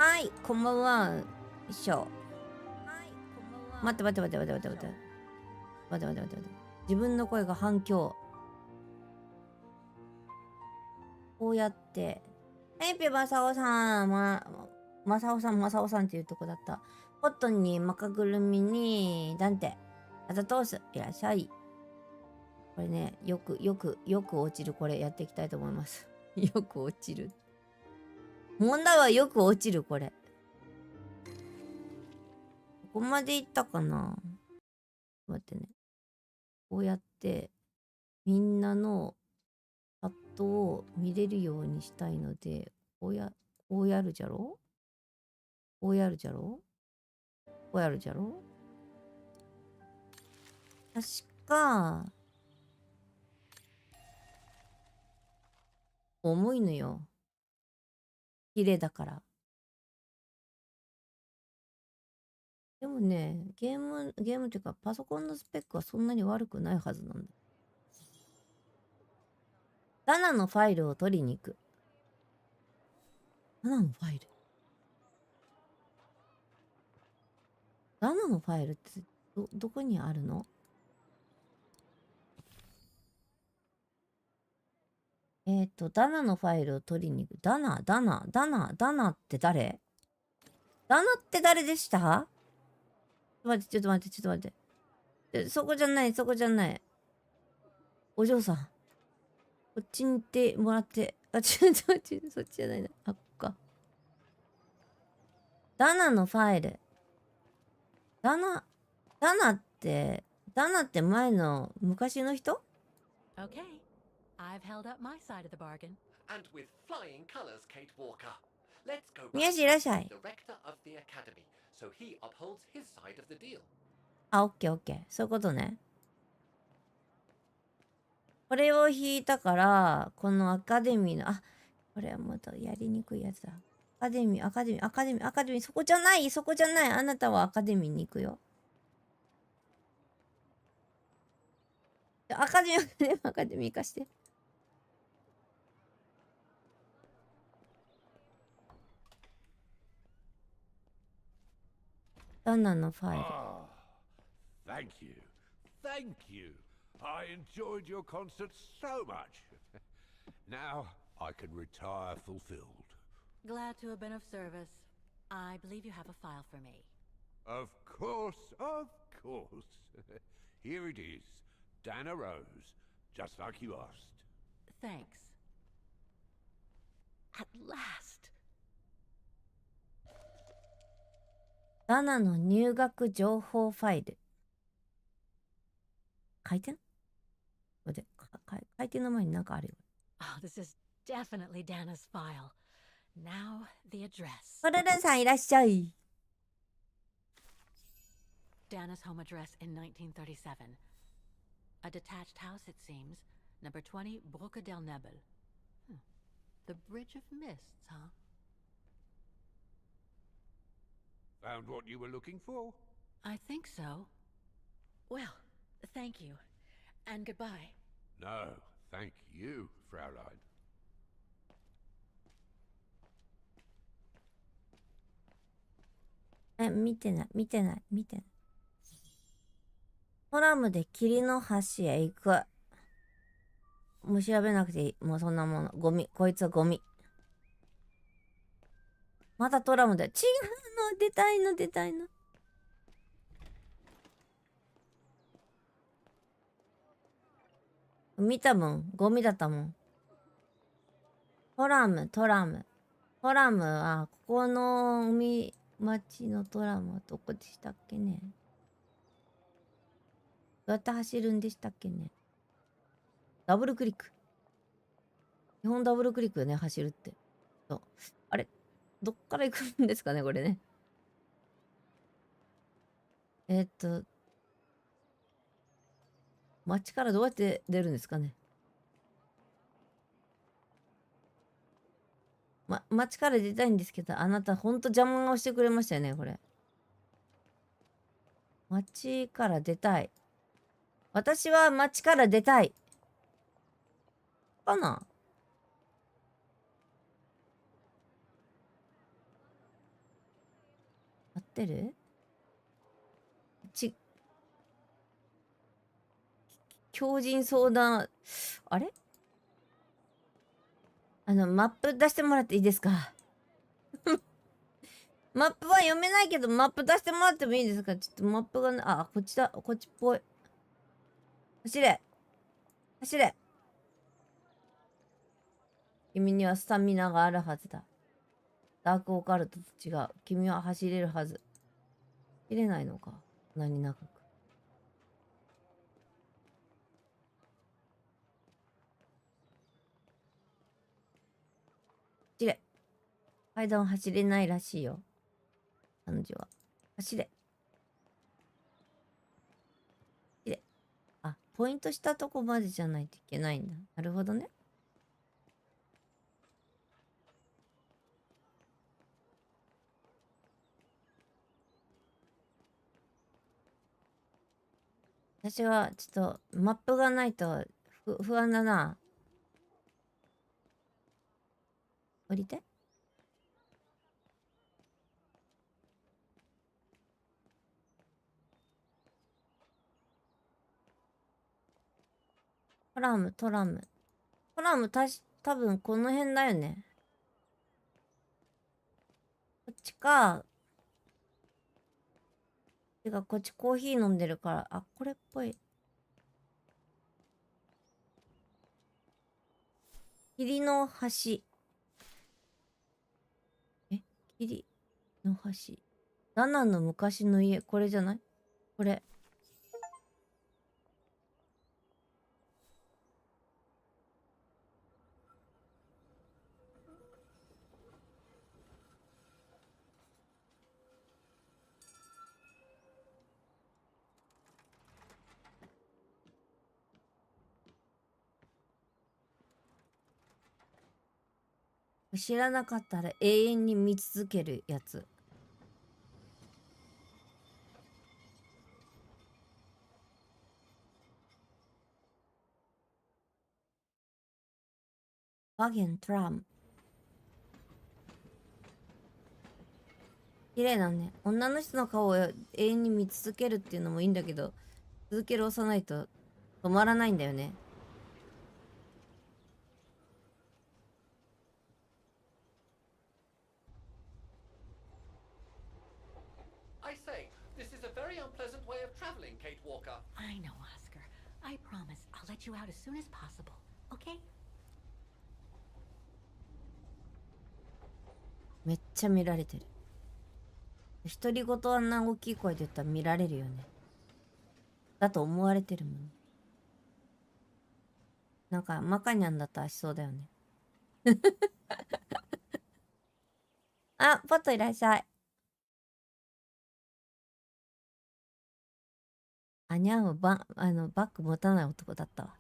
はい、こんばんは。よいしょ。待って待って待って待って待って待って。待って待って待って待って。自分の声が反響。こうやって。ヘイピマサオさん、マサオさん、マサオさんっていうとこだった。ポットにマカぐるみに、ダンテ。あざとーす。いらっしゃい。これね、よく落ちる。これやっていきたいと思います。よく落ちる。問題はよく落ちる、これ。ここまでいったかな？待ってね。こうやって、みんなのチャットを見れるようにしたいので、こうやるじゃろ？こうやるじゃろ？こうやるじゃろ？確か、重いのよ。綺麗だから。でもね、ゲームっていうか、パソコンのスペックはそんなに悪くないはずなんだ。ダナのファイルを取りに行く。ダナのファイル？ダナのファイルってどこにあるの？ダナのファイルを取りに行く。ダナって誰？ダナって誰でした？ちょっと待って。そこじゃない。お嬢さん。こっちに行ってもらって。あ、そっちじゃないな。あ、こっか。ダナのファイル。ダナって前の昔の人？ Okay, I've held up my side of the bargain. And with flying colors, Kate Walker. Let's go back 宮地いらっしゃい。 to the rector of the academy, so he upholds his side of the deal. あ、オッケー。そういうことね。これを引いたから、このアカデミーの、あ、これはもっとやりにくいやつだ。アカデミー、そこじゃない。あなたはアカデミーに行くよ。アカデミー行かして。ダナのファイル。Thank you. I enjoyed your concert so much. Now I can retire fulfilled. Glad to have been of service. I believe you have a file for me. Of course. Here it is. Dana Roze, just like you asked. Thanks. At last. ダナの入学情報ファイル。回転？待って、回転の前になんかあるよ。Oh, this is definitely Dana's file. Now the address. コルルンさんいらっしゃい。Dana's home address in 1937. A detached house, it seems. Number 20, Brücke del Nebel. The Bridge of Mists, huh? Found what you were looking for? I think so. Well, thank you. And goodbye. No, thank you, Fraulein. 見てない。トラムで霧の橋へ行く。もう調べなくていい。もうそんなもの。ゴミ。こいつはゴミ。またトラムで。違うの。出たいの。見たもん。ゴミだったもん。トラムは、ここの海町のトラムはどこでしたっけね。どうやって走るんでしたっけね。ダブルクリック。基本ダブルクリックよね、走るって。あれどっから行くんですかね、これね。街からどうやって出るんですかね。街から出たいんですけど、あなたほんと邪魔をしてくれましたよね、これ。街から出たい。私は街から出たい。かな？ってる？強靭相談、あれ？マップ出してもらっていいですか？マップは読めないけど、マップ出してもらってもいいですか？ちょっとマップがあ、こっちだ。こっちっぽい。走れ。走れ。君にはスタミナがあるはずだ。ダークオカルトと違う。君は走れるはず。走れないのか。何長く。走れ。階段走れないらしいよ。彼女は。走れ。走れ。あ、ポイントしたとこまでじゃないといけないんだ。なるほどね。私はちょっとマップがないと不安だな。降りて。トラム。トラム多分この辺だよね。こっちか。てかこっちコーヒー飲んでるから。あ、これっぽい。霧の橋。霧の橋。ダナの昔の家。これじゃない？これ。知らなかったら永遠に見続けるやつ。バゲントラム。綺麗なね。女の人の顔を永遠に見続けるっていうのもいいんだけど、続ける押さないと止まらないんだよね。I say, this is a very unpleasant way of traveling, Kate Walker. I know, Oscar. I promise I'll let you out as soon as possible, okay? めっちゃ見られてる。独り言あんな大きい声で言ったら見られるよね。だと思われてるもん。なんかマカニャンだったらしそうだよね。あ、ポットいらっしゃい。あにゃんはバッグ持たない男だったわ。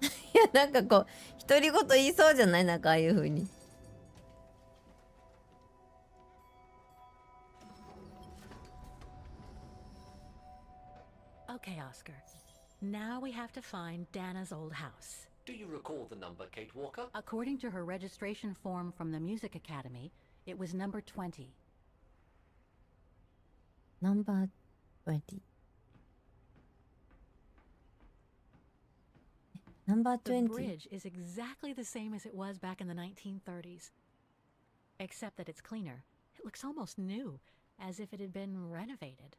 いや、なんかこう、独り言言いそうじゃない？なんかああいう風に。Okay, Oscar. Now we have to find Dana's old house. Do you recall the number, Kate Walker? According to her registration form from the Music Academy, it was number 20. ナンバー20。ナンバー The 20。 bridge is exactly the same as it was back in the 1930s. Except that it's cleaner. It looks almost new, as if it had been renovated.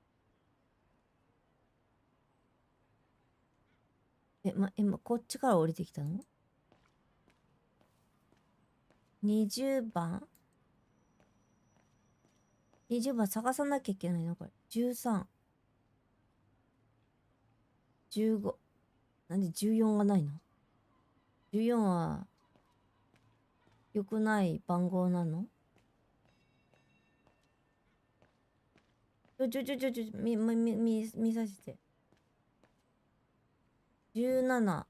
今こっちから降りてきたの？ 20 番 ?20 番探さなきゃいけないのこれ。13。15。なんで14がないの？ 14 は良くない番号なの？見させて。17。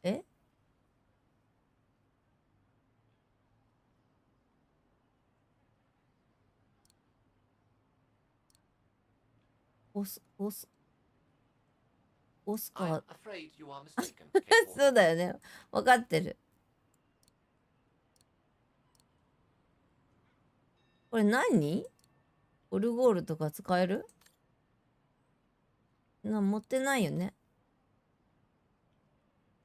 えオスカ I'm ー afraid you are mistaken, Kate そうだよね。わかってる。これ何？オルゴールとか使える？持ってないよね。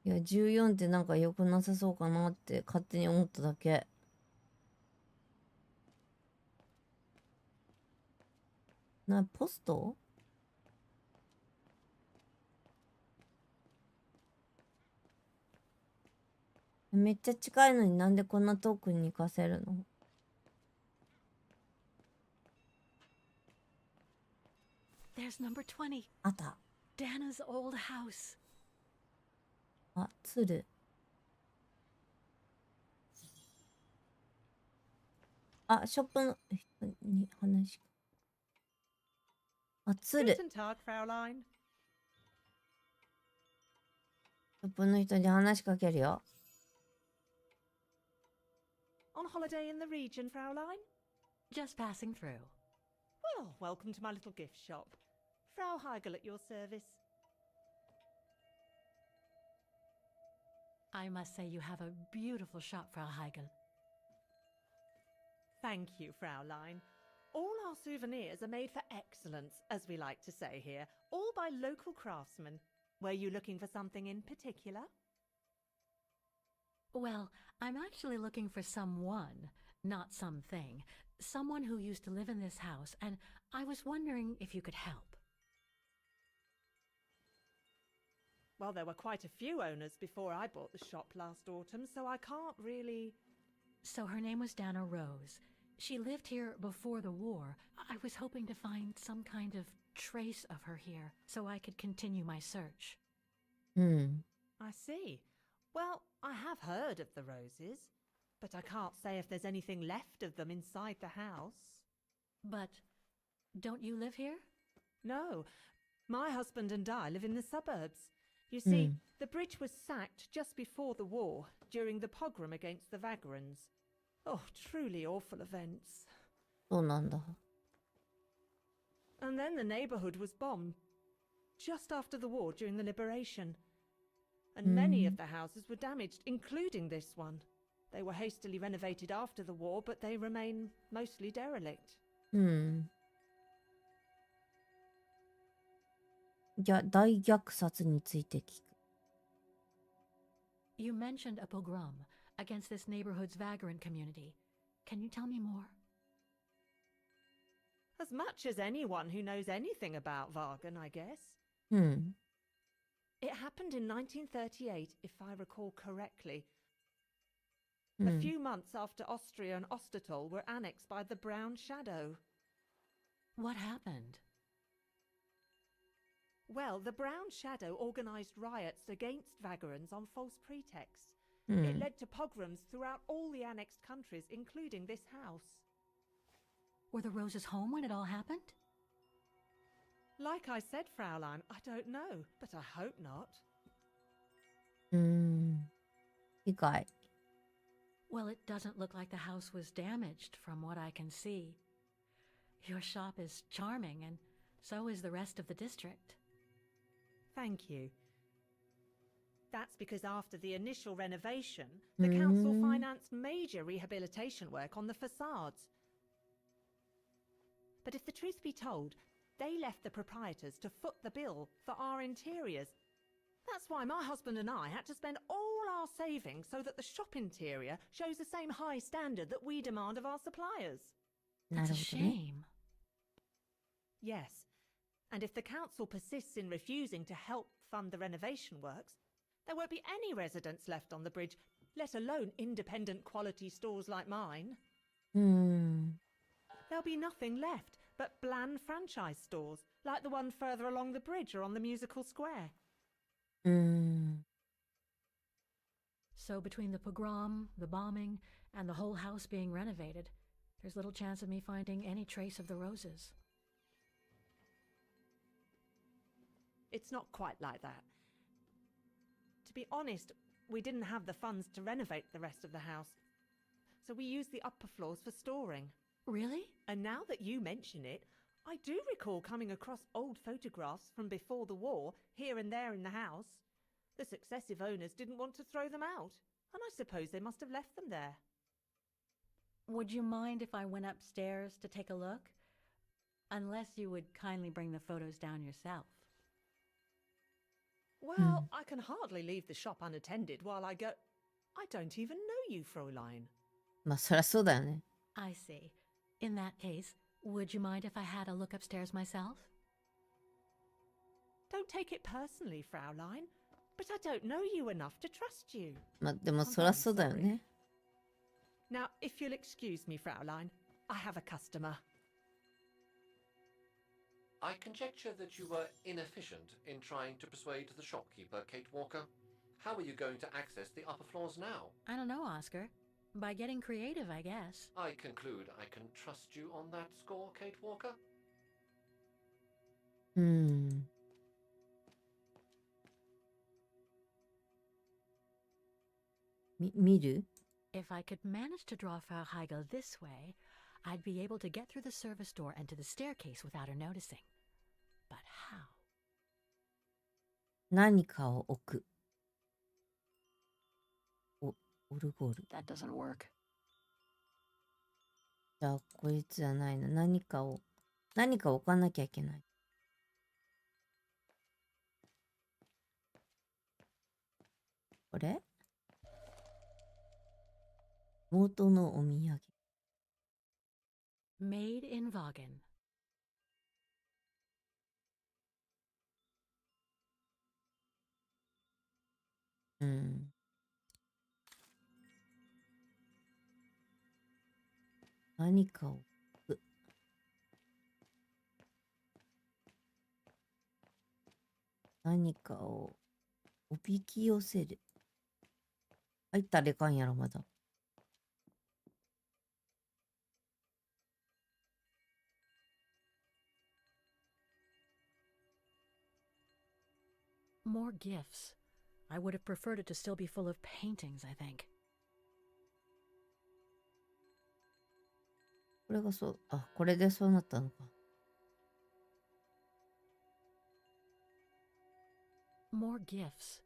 いや、14ってなんか良くなさそうかなって勝手に思っただけ。ポスト？めっちゃ近いのになんでこんな遠くに行かせるの？ There's number 20. あった。Dana's old house. あ、鶴。あ、ショップの人に話。あ、鶴。シ Guten Tag, Fräulein. ョップの人に話しかけるよ。On holiday in the region, Fräulein? Just passing through. Well, welcome to my little gift shop. Frau Heigl at your service. I must say you have a beautiful shop, Frau Heigl. Thank you, Fräulein. All our souvenirs are made for excellence, as we like to say here, all by local craftsmen. Were you looking for something in particular? Well, I'm actually looking for someone, not something. Someone who used to live in this house, and I was wondering if you could help. Well, there were quite a few owners before I bought the shop last autumn, so I can't really... So her name was Dana Roze. She lived here before the war. I was hoping to find some kind of trace of her here, so I could continue my search. I see. Well, I have heard of the Roses, but I can't say if there's anything left of them inside the house. But don't you live here? No, my husband and I live in the suburbs. You see, the bridge was sacked just before the war, during the pogrom against the Vagrens. Oh, truly awful events. そうなんだ。 And then the neighborhood was bombed, just after the war during the liberation. And many of the houses were damaged, including this one. They were hastily renovated after the war, but they remain mostly derelict. 大虐殺について聞く。 You mentioned a pogrom against this neighborhood's Vaghen community. Can you tell me more? As much as anyone who knows anything about Vaghen, I guess. It happened in 1938, if I recall correctly. A few months after Austria and Ostertal were annexed by the Brown Shadow. What happened? Well, the Brown Shadow organized riots against Vagrants on false pretexts. It led to pogroms throughout all the annexed countries, including this house. Were the Roses home when it all happened? Like I said, Fraulein, I don't know, but I hope not. 理解。 Well, it doesn't look like the house was damaged from what I can see. Your shop is charming, and so is the rest of the district. Thank you. That's because after the initial renovation, the council financed major rehabilitation work on the facades. But if the truth be told, they left the proprietors to foot the bill for our interiors. That's why my husband and I had to spend all our savings so that the shop interior shows the same high standard that we demand of our suppliers. That's a なるほどね。 shame. Yes, and if the council persists in refusing to help fund the renovation works, there won't be any residents left on the bridge, let alone independent quality stores like mine. There'll be nothing left but bland franchise stores, like the one further along the bridge or on the musical square. So between the pogrom, the bombing, and the whole house being renovated, there's little chance of me finding any trace of the Roses. It's not quite like that. To be honest, we didn't have the funds to renovate the rest of the house, so we used the upper floors for storing. Really? And now that you mention it, I do recall coming across old photographs from before the war, here and there in the house. The successive owners didn't want to throw them out, and I suppose they must have left them there. Would you mind if I went upstairs to take a look? Unless you would kindly bring the photos down yourself. Well, I can hardly leave the shop unattended while I go... I don't even know you, Fräulein. まあそりゃそうだよね。 I see. In that case, would you mind if I had a look upstairs myself? Don't take it personally, Fräulein, but I don't know you enough to trust you. まあでもそりゃそうだよね。 Now, if you'll excuse me, Fräulein, I have a customer. I conjecture that you were inefficient in trying to persuade the shopkeeper, Kate Walker. How are you going to access the upper floors now? I don't know, Oscar. By getting creative, I guess. I conclude I can trust you on that score, Kate Walker? 見る If I could manage to draw Frau Heigl this way, I'd be able to get through the service door and to the staircase without her noticing. But how? 何かを置く。オルゴール。 That doesn't work. じゃあこいつじゃないな。何か置かなきゃいけない。これ妹のお土産。 Made in Vaghen. 何かを置く。何かをおびき寄せる。入ったらいかんやろ、まだ。More gifts. I would have preferred it to still be full of paintings, I think. これがそう、あ、これでそうなったのか。More gifts.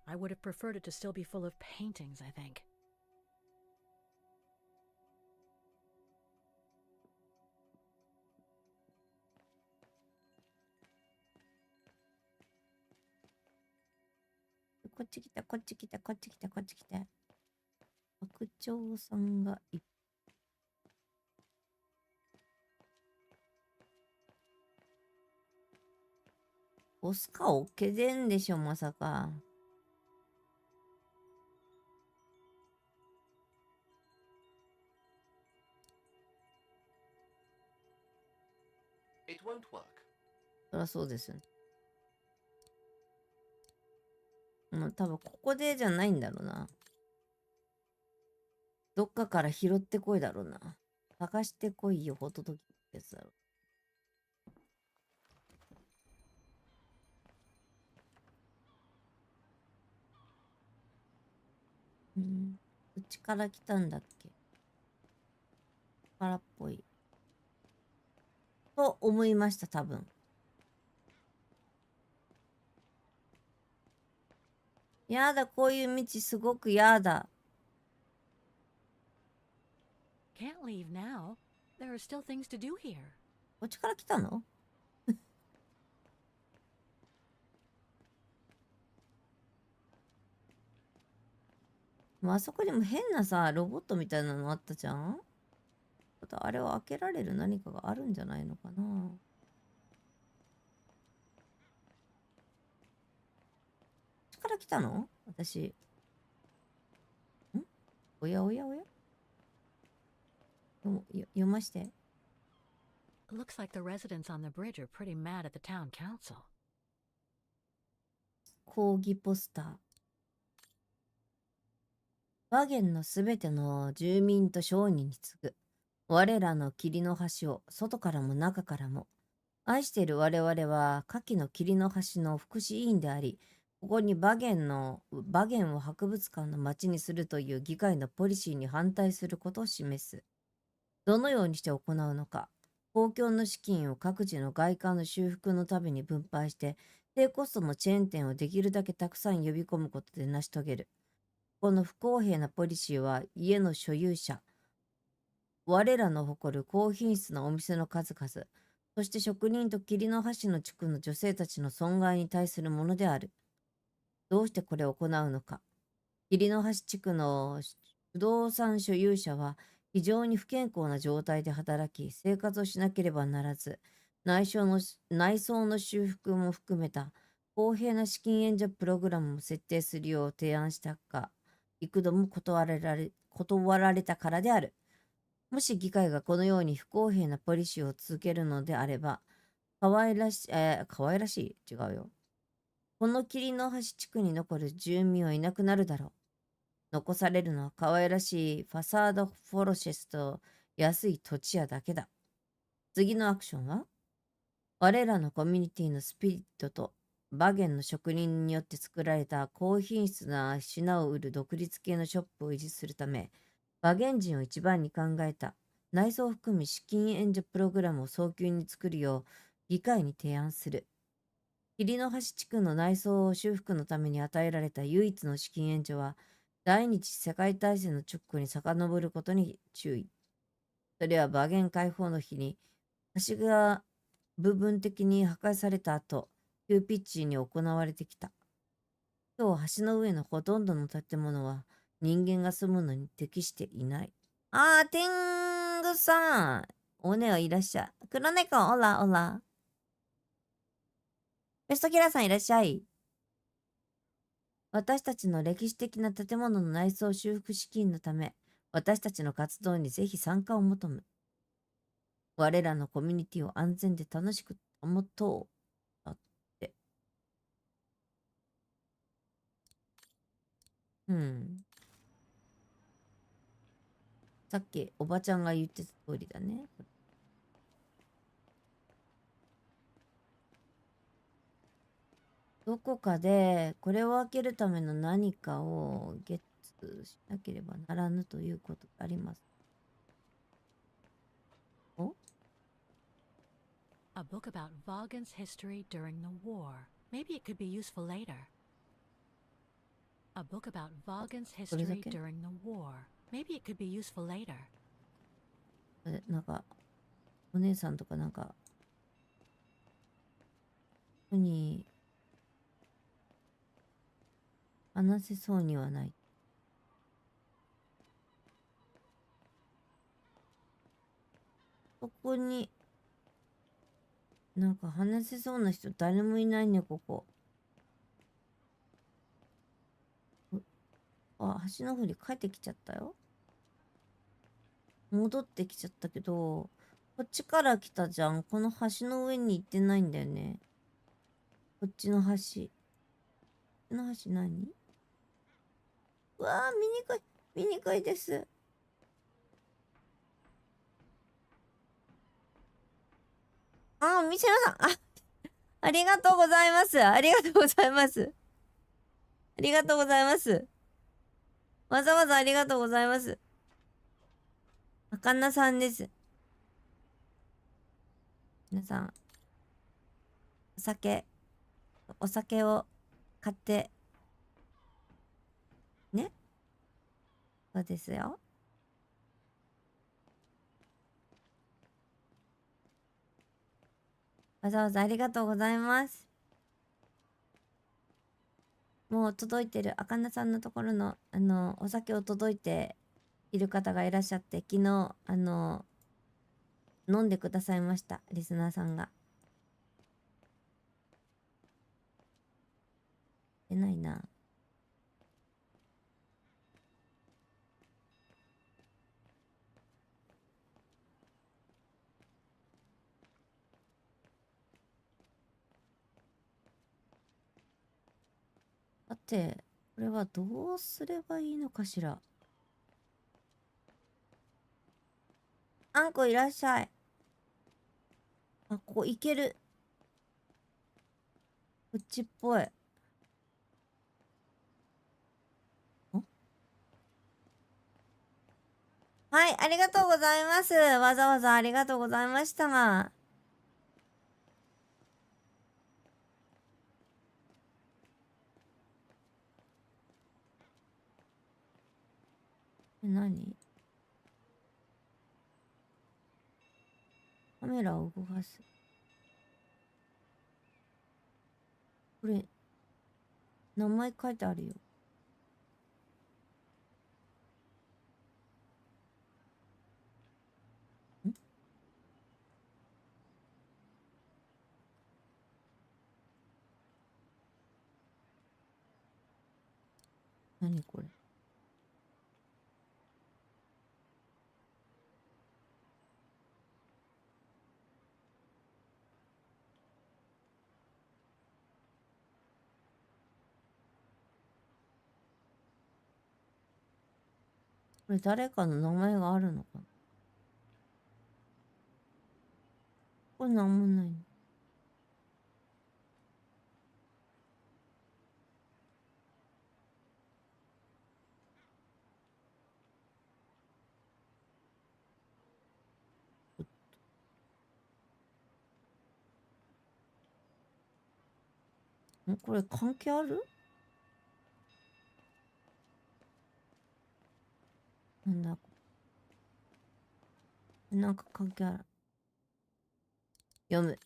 I would have preferred it to still be full of paintings, I think. こっち来た、こっち来た、こっち来た、こっち来た。白鳥さんがいっオスカオッケでんでしょ、まさか。It won't work. そりゃそうですよね。多分ここでじゃないんだろうな。どっかから拾ってこいだろうな。探してこいよ、ホトトギってやつだろう。どっちから来たんだっけ。からっぽい。と思いました、多分。やだ、こういう道すごくやだ。Can't leave now. There are still things to do here. こっちから来たのまあ、あそこにも変なさ、ロボットみたいなのあったじゃん。またあれを開けられる何かがあるんじゃないのかな。こっちから来たの私。おやおやおや読まして。Looks like the residents on the bridge are pretty mad at the town council. 抗議ポスター。バゲンのすべての住民と商人に次ぐ。我らの霧の橋を外からも中からも。愛している我々は下記の霧の橋の福祉委員であり、ここにバゲンを博物館の町にするという議会のポリシーに反対することを示す。どのようにして行うのか。公共の資金を各自の外観の修復のために分配して、低コストのチェーン店をできるだけたくさん呼び込むことで成し遂げる。この不公平なポリシーは家の所有者、我らの誇る高品質なお店の数々、そして職人と霧の橋の地区の女性たちの損害に対するものである。どうしてこれを行うのか。霧の橋地区の不動産所有者は非常に不健康な状態で働き、生活をしなければならず、内装の修復も含めた公平な資金援助プログラムも設定するよう提案したが、幾度も断られたからである。もし議会がこのように不公平なポリシーを続けるのであれば、可愛らしい違うよ。この霧の橋地区に残る住民はいなくなるだろう。残されるのは可愛らしいファサードフォロシェスと安い土地屋だけだ。次のアクションは我らのコミュニティのスピリットとバゲンの職人によって作られた高品質な品を売る独立系のショップを維持するため、バゲン人を一番に考えた内装を含む資金援助プログラムを早急に作るよう議会に提案する。霧の橋地区の内装修復のために与えられた唯一の資金援助は、第二次世界大戦の直後に遡ることに注意。それはバゲン解放の日に、橋が部分的に破壊された後、急ピッチに行われてきた。今日橋の上のほとんどの建物は人間が住むのに適していない。天狗さん。おねはいらっしゃい。黒猫、オラオラ。ベストキラーさんいらっしゃい。私たちの歴史的な建物の内装修復資金のため、私たちの活動にぜひ参加を求む。我らのコミュニティを安全で楽しく保とう。だって。さっきおばちゃんが言ってた通りだね。どこかでこれを開けるための何かをゲッツしなければならぬということがあります。お A book about Vaghen's history during the war. Maybe it could be useful later. A book about Vaghen's history during the war. Maybe it could be useful later. なんかお姉さんとかなんかに話せそうにはない。そこになんか話せそうな人誰もいないね、ここ。橋のふり帰ってきちゃったよ。戻ってきちゃったけど、こっちから来たじゃん。この橋の上に行ってないんだよね。こっちの橋。こっちの橋何？うわー、見にくいです。三島さん、ありがとうございます。ありがとうございます。ありがとうございます。わざわざありがとうございます。あかなさんです。皆さん、お酒を買って、ね。そうですよ。わざわざありがとうございます。もう届いてる、あかなさんのところの、お酒を届いている方がいらっしゃって、昨日、飲んでくださいました、リスナーさんが。出ないな。さて、これはどうすればいいのかしら。あんこいらっしゃい。ここ行ける。こっちっぽい。はい、ありがとうございます。わざわざありがとうございましたが。何？カメラを動かす。これ、名前書いてあるよ。ん？何これ？これ誰かの名前があるのかな？これなんもないの。これ関係ある？なんだ？なんか関係ある。読む。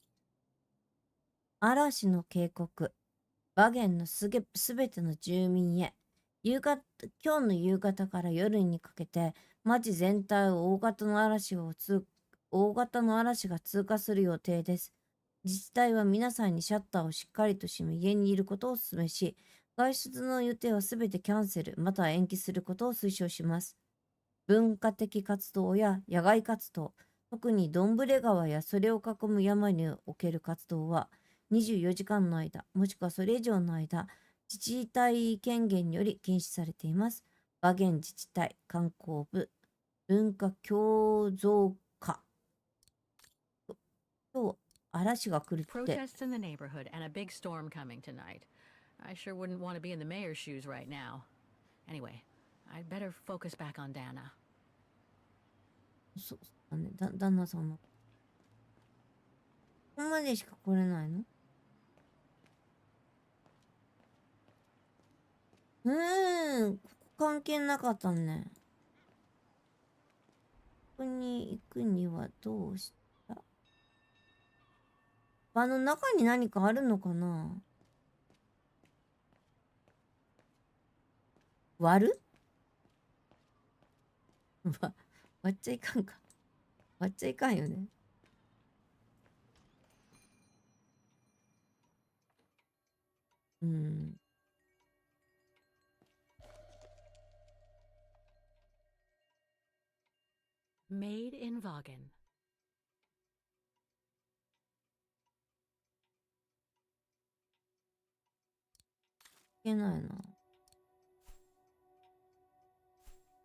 嵐の警告。バゲンのすべての住民へ。今日の夕方から夜にかけて、町全体を大型の嵐が通過する予定です。自治体は皆さんにシャッターをしっかりと閉め、家にいることをお勧めし、外出の予定はすべてキャンセル、または延期することを推奨します。文化的活動や野外活動、特にドンブレ川やそれを囲む山における活動は、24時間の間、もしくはそれ以上の間、自治体権限により禁止されています。バゲン自治体、観光部、文化共造課。今日、嵐が来るって。Protests in the neighborhood and a big storm coming tonight. I sure wouldn't want to be in the mayor's shoes right now. Anyway, I'd better focus back on Dana. そうだね。旦那さんの。ここまでしか来れないの？ここ関係なかったね。ここに行くにはどうした？中に何かあるのかな？割る？割っちゃいかんか。割っちゃいかんよね。Made in Vaghen. いけないな。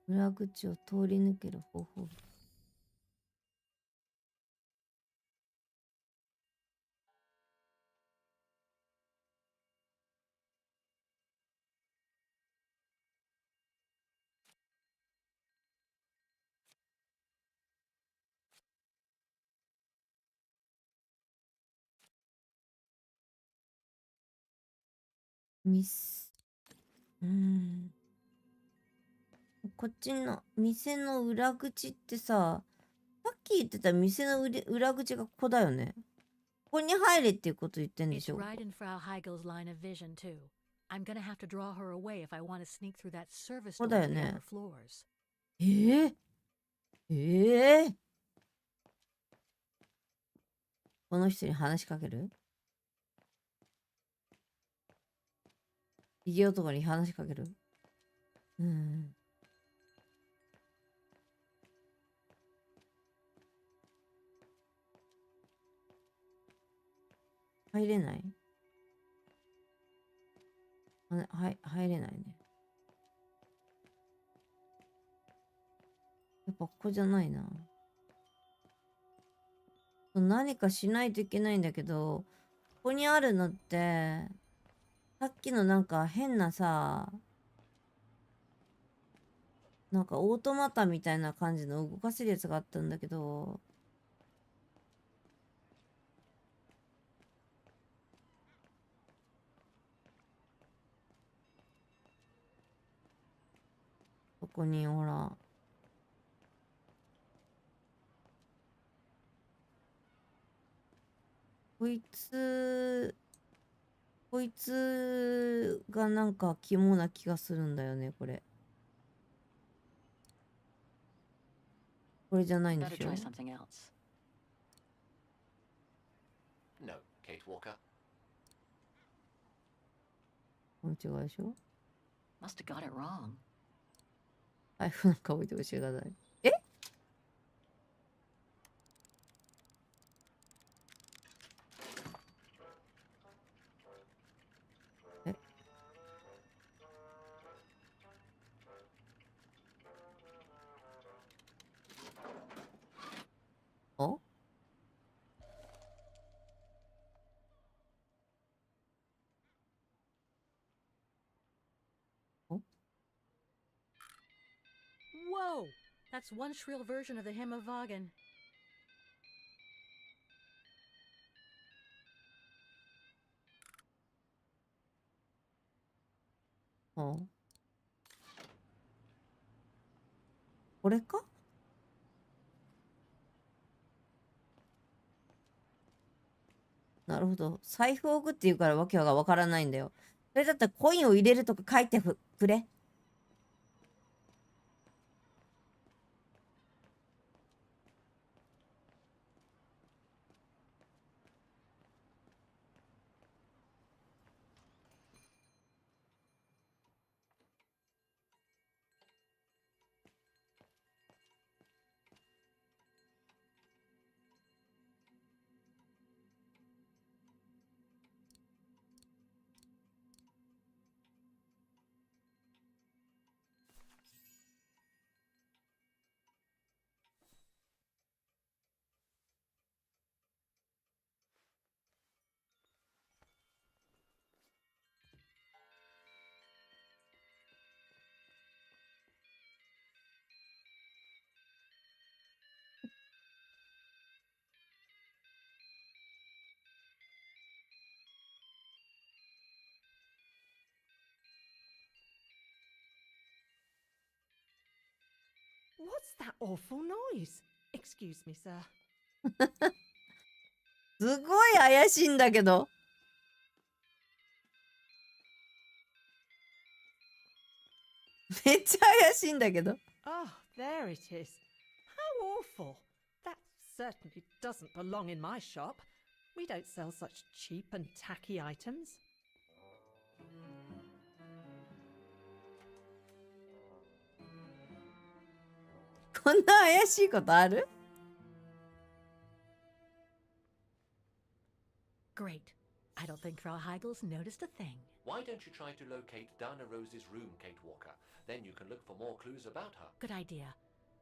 裏口を通り抜ける方法。こっちの店の裏口ってさ、さっき言ってた店の裏口がここだよね。ここに入れっていうこと言ってんでし It's ょ。 right in Frau Heigel's line of vision, too. I'm gonna have to draw her away if I want to sneak through that service door to the upper floors. この人に話しかける？異形男に話しかける？入れない？入れないね。やっぱここじゃないな。何かしないといけないんだけど、ここにあるのって、さっきのなんか変なさ、なんかオートマタみたいな感じの動かせるやつがあったんだけど、そこにほら、こいつがなんか肝な気がするんだよね、これ。これじゃないんで Better しょ try something else. No, Kate Walker. これ違うでしょ Must have got it wrong. 財布なんか置いてほしいください。ええおお Whoa! That's one shrill version of the hymn of Vaghen. おこれかなるほど。財布を置くっていうからわけがわからないんだよ。それだったらコインを入れるとか書いてくれ。What's that awful noise? Excuse me, sir. すごい怪しいんだけど。めっちゃ怪しいんだけど。Oh, there it is. How awful. That certainly doesn't belong in my shop. We don't sell such cheap and tacky items. こんな怪しいことある Great. I don't think Frau Heigel's noticed a thing. Why don't you try to locate Dana Rose's room, Kate Walker? Then you can look for more clues about her. Good idea.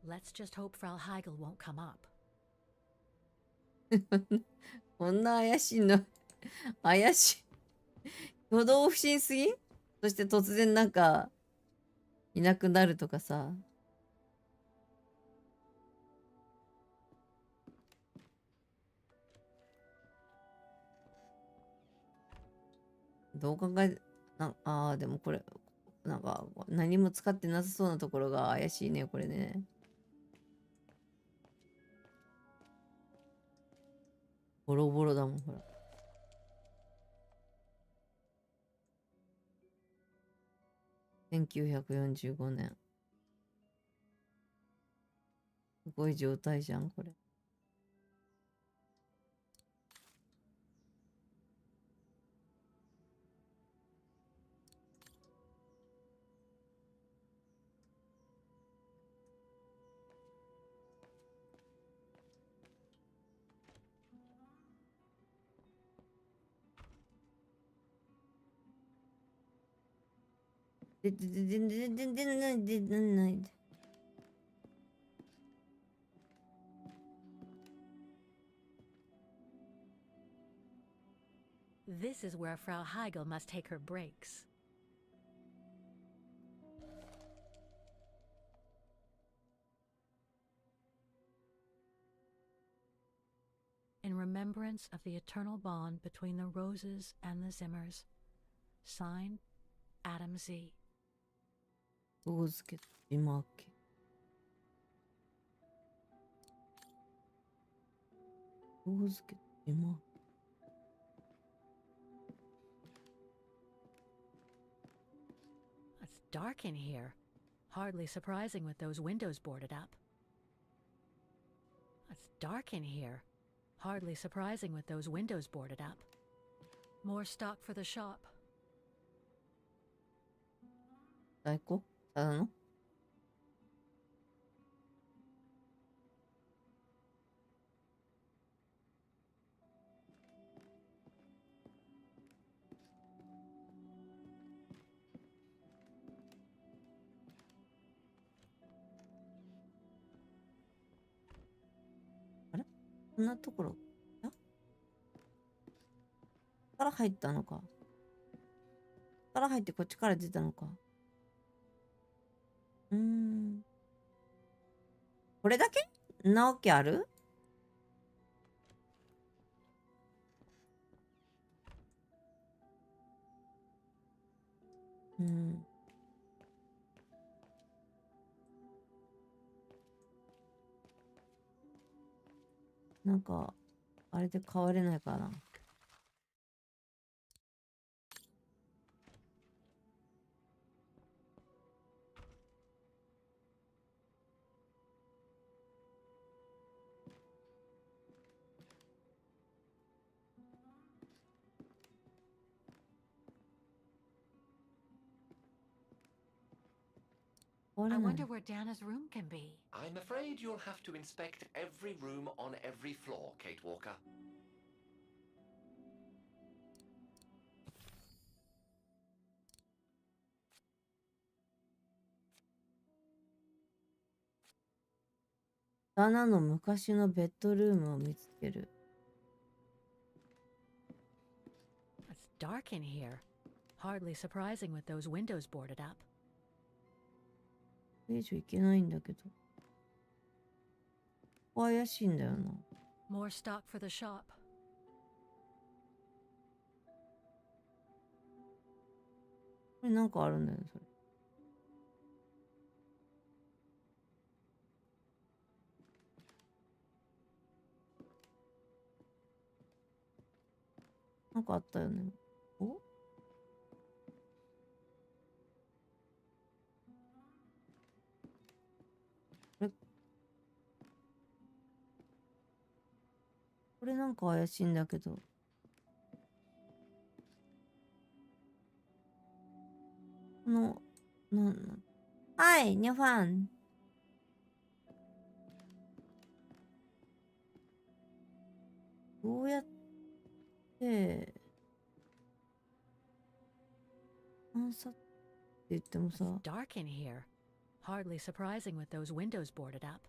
Let's just hope Frau Heigel won't come up. こんな怪しいの怪しい挙動不審すぎそして突然なんかいなくなるとかさどう考えでもこれなんか何も使ってなさそうなところが怪しいねこれねボロボロだもんほら1945年すごい状態じゃんこれない。This is where Frau Heigel must take her breaks. remembrance of the eternal bond between the Roses and the Zimmers. Signed, Adam Z. 大付け島家。大付け島。It's dark in here. Hardly surprising with those windows boarded up. It's dark in here. Hardly surprising with those windows boarded up. More stock for the shop. 在庫ただのあれこんなところから入ったのか。から入ってこっちから出たのか。これだけなわけある？なんかあれで変われないかな。I wonder where Dana's room can be. I'm afraid you'll have to inspect every room on every floor, Kate Walker. ダナの昔のベッドルームを見つける。It's dark in here. Hardly surprising with those windows boarded up. これ以上いけないんだけど。ここ怪しいんだよな。More stock for the shop. これなんかあるんだよね、それ。なんかあったよね。お？これ、これなんか怪しいんだけど。はい、ニャファン。どうやって暗殺って言ってもさ、 It's dark in here. Hardly surprising with those windows boarded up.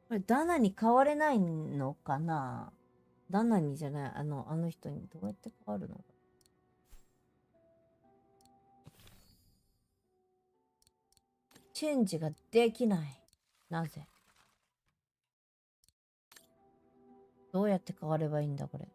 これダナに変われないのかな。ダナにじゃない、あの人にどうやって変わるの？チェンジができない。なぜ？どうやって変わればいいんだこれ。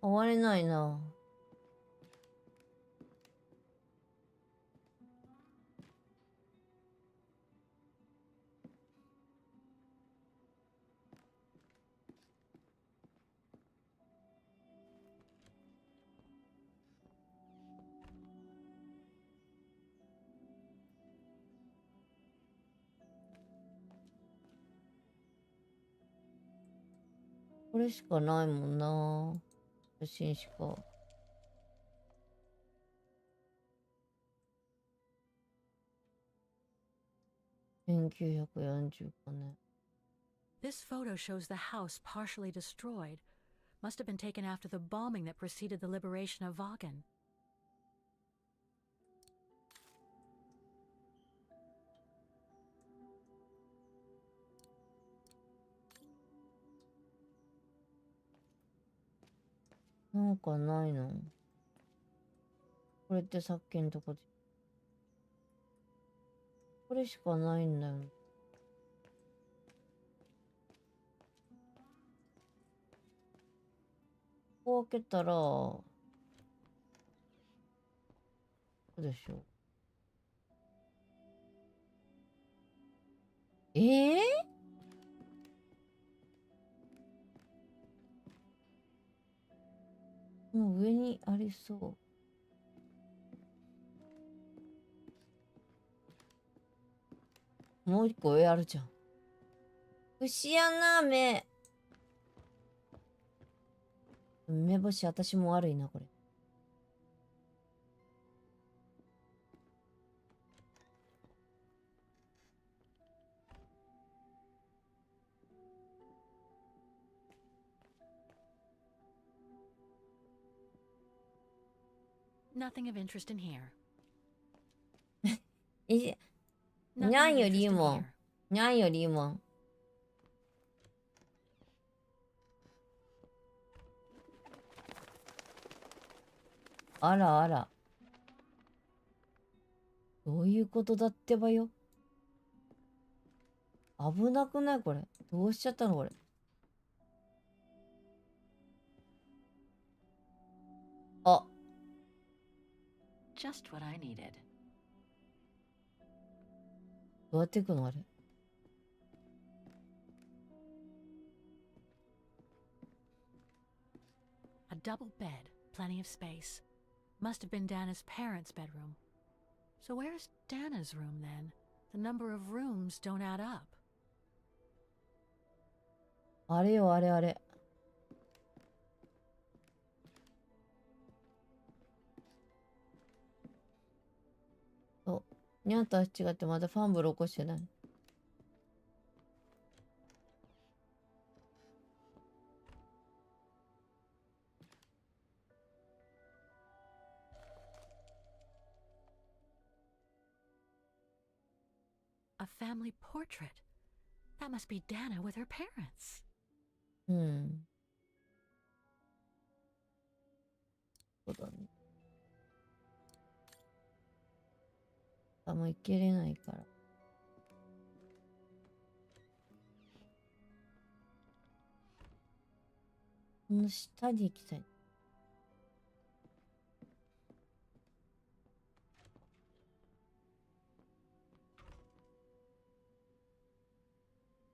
変われないな。これしかないもんな。写真しか。1945年。This photo shows the house partially destroyed. Must have been taken after the bombing that preceded the liberation of Vaghen. なんかないの？これってさっきのとこで。これしかないんだよ。こう開けたら、こうでしょ。もう上にありそう。もう一個上あるじゃん。節穴目。目星私も悪いな、これ。Nothing of interest in here. にゃんよりいいもん。にゃんよりいいもん。あらあら。どういうことだってばよ。危なくないこれ。どうしちゃったのこれ。あ。Just what I needed. どうやっていくのあれ。A double bed, plenty of space. Must have been Dana's parents' bedroom. So where's Dana's room then? The number of rooms don't add up. あれよあれあれ。お、にゃんとは違ってまだファンブル起こしてない。A family portrait. That must be Dana with her parents. うん。そうだね。あ、もういけれないから。この下に行きたい。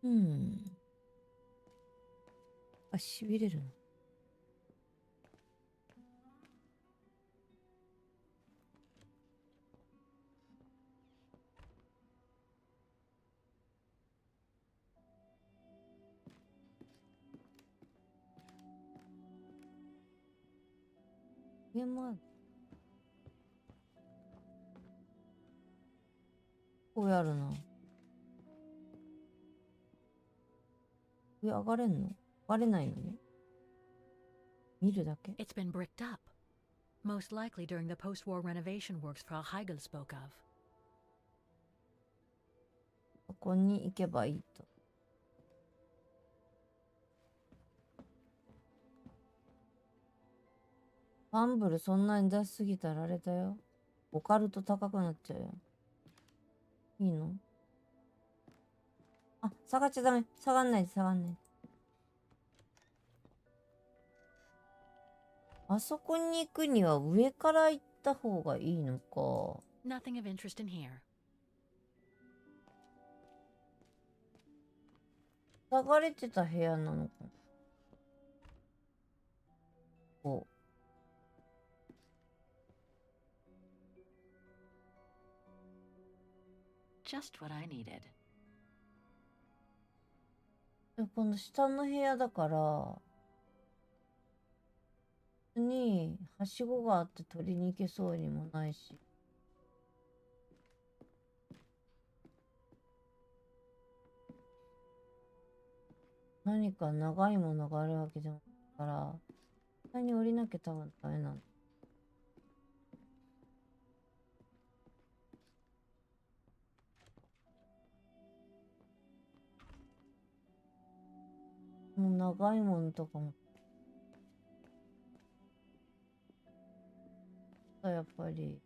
うん。あ、しびれるな。上もある。こうやるな。上上がれんの？上がれないのね。見るだけ。 It's been bricked up. Most likely during the post-war renovation works Frau Heigl spoke of. ここに行けばいいと。ファンブルそんなに出しすぎたらあれだよ。オカルト高くなっちゃうよ。いいの？あ、下がっちゃダメ。下がんないで、下がんないで。あそこに行くには上から行った方がいいのか。Nothing of interest in here. 下がれてた部屋なのかな。こう。Just what I needed. でこの下の部屋だから、にはしごがあって取りに行けそうにもないし。何か長いものがあるわけじゃないから、下に降りなきゃ多分ダメなの。もう長いものとかも。やっぱり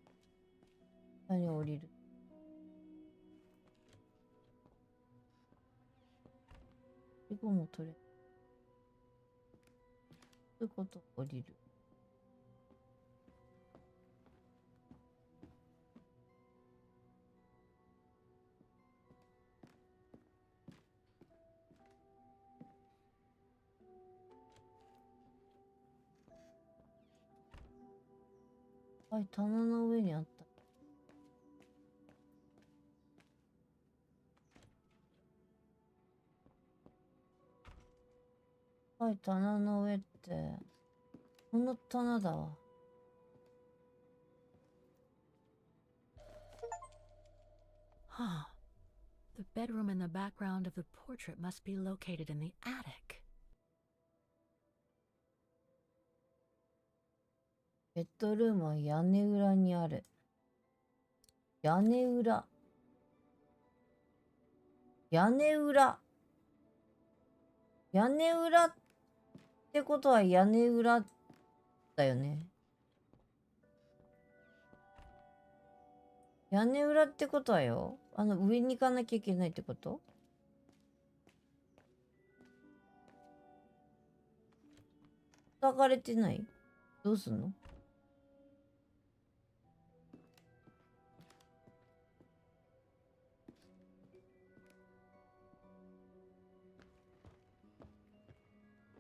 下に降りる。イゴも取れ。そういうこと降りる。はい、棚の上にあった。はい、棚の上って、この棚だわ。Huh. The bedroom in the background of the portrait must be located in the attic. ベッドルームは屋根裏にある。屋根裏。屋根裏。屋根裏ってことは屋根裏だよね。屋根裏ってことはよ。上に行かなきゃいけないってこと？叩かれてない？どうすんの？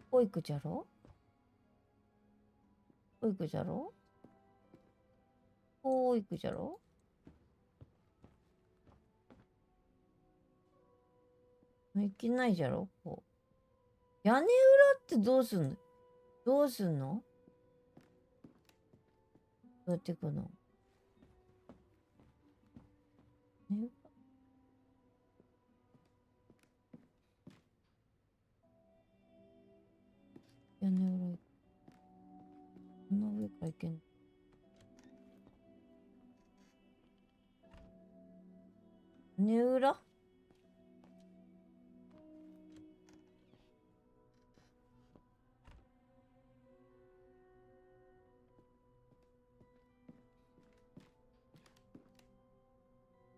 こう行くじゃろ？こう行くじゃろ？こう行くじゃろ？いけないじゃろこう。屋根裏ってどうすんの？どうすんの？どうやって行くの？ね、屋根裏行く。この上から行けんの？屋根裏？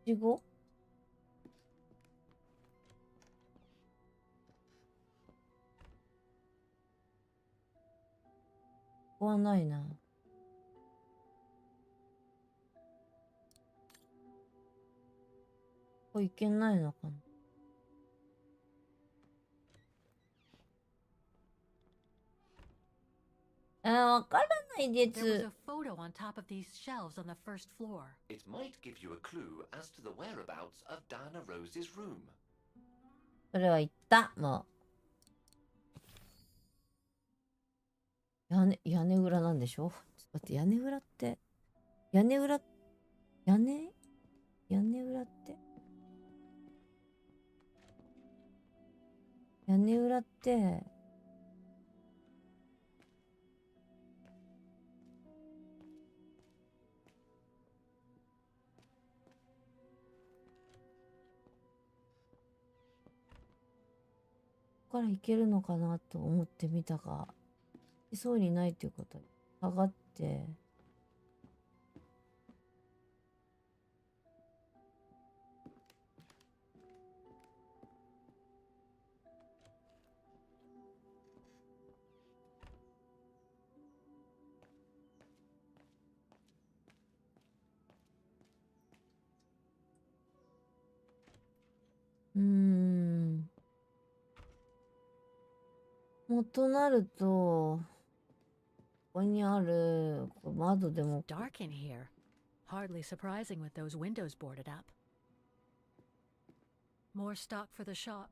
いちご？ここはないな。これいけないのかな。わからないで There was す。 a photo on top of these shelves on the first floor. It might give you a clue as to the whereabouts of Dana Roze's room. それは言った。もう。屋根裏なんでしょ？ちょっと待って、屋根裏って。屋根裏、屋根裏って。屋根裏って。ここから行けるのかなと思ってみたが、行けそうにないということで、下がって、もうとなると、ここにある窓でも、 Dark in here. Hardly surprising with those windows boarded up. More stock for the shop.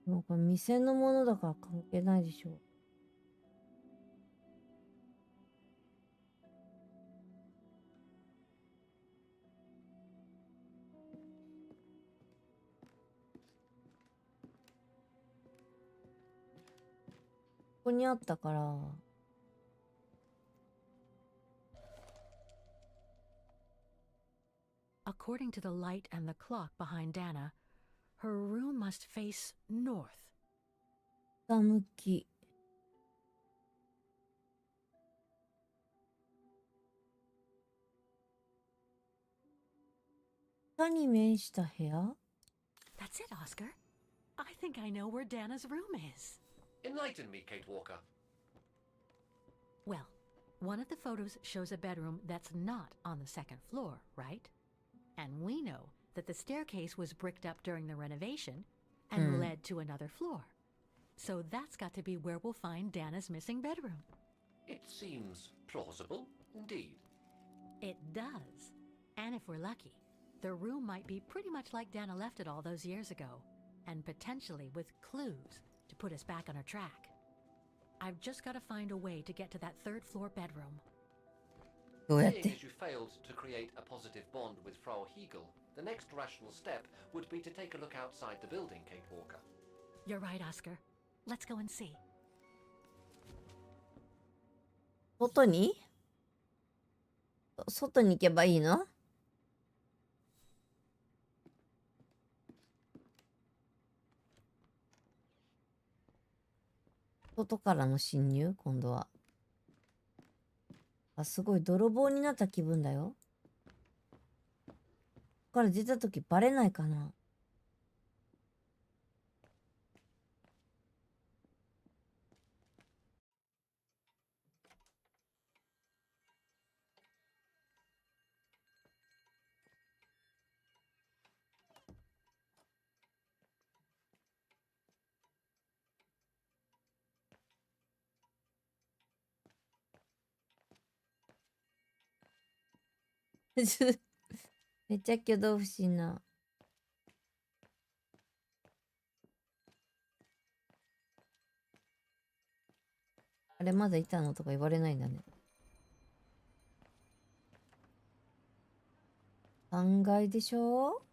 もうこれ店のものだから関係ないでしょう。ここにあったから、According to the light and the clock behind Dana, her room must face north. 下向き。床に面した部屋 That's it, Oscar. I think I know where Dana's room is. Enlighten me, Kate Walker. Well, one of the photos shows a bedroom that's not on the second floor, right? And we know that the staircase was bricked up during the renovation and led to another floor. So that's got to be where we'll find Dana's missing bedroom. It seems plausible, indeed. It does. And if we're lucky, the room might be pretty much like Dana left it all those years ago, and potentially with clues to put us back on our track. I've just got to find a way to get to that third floor bedroom. どうやっ Seeing て as you failed to create a positive bond with Frau Hegel, the next rational step would be to take a look outside the building, Kate Walker. You're right, Oscar. Let's go and see. 外に外に行けばいいの外からの侵入今度は。あ、すごい泥棒になった気分だよ。ここから出たときバレないかな。めっちゃ挙動不審な。あれまだいたのとか言われないんだね。3階でしょ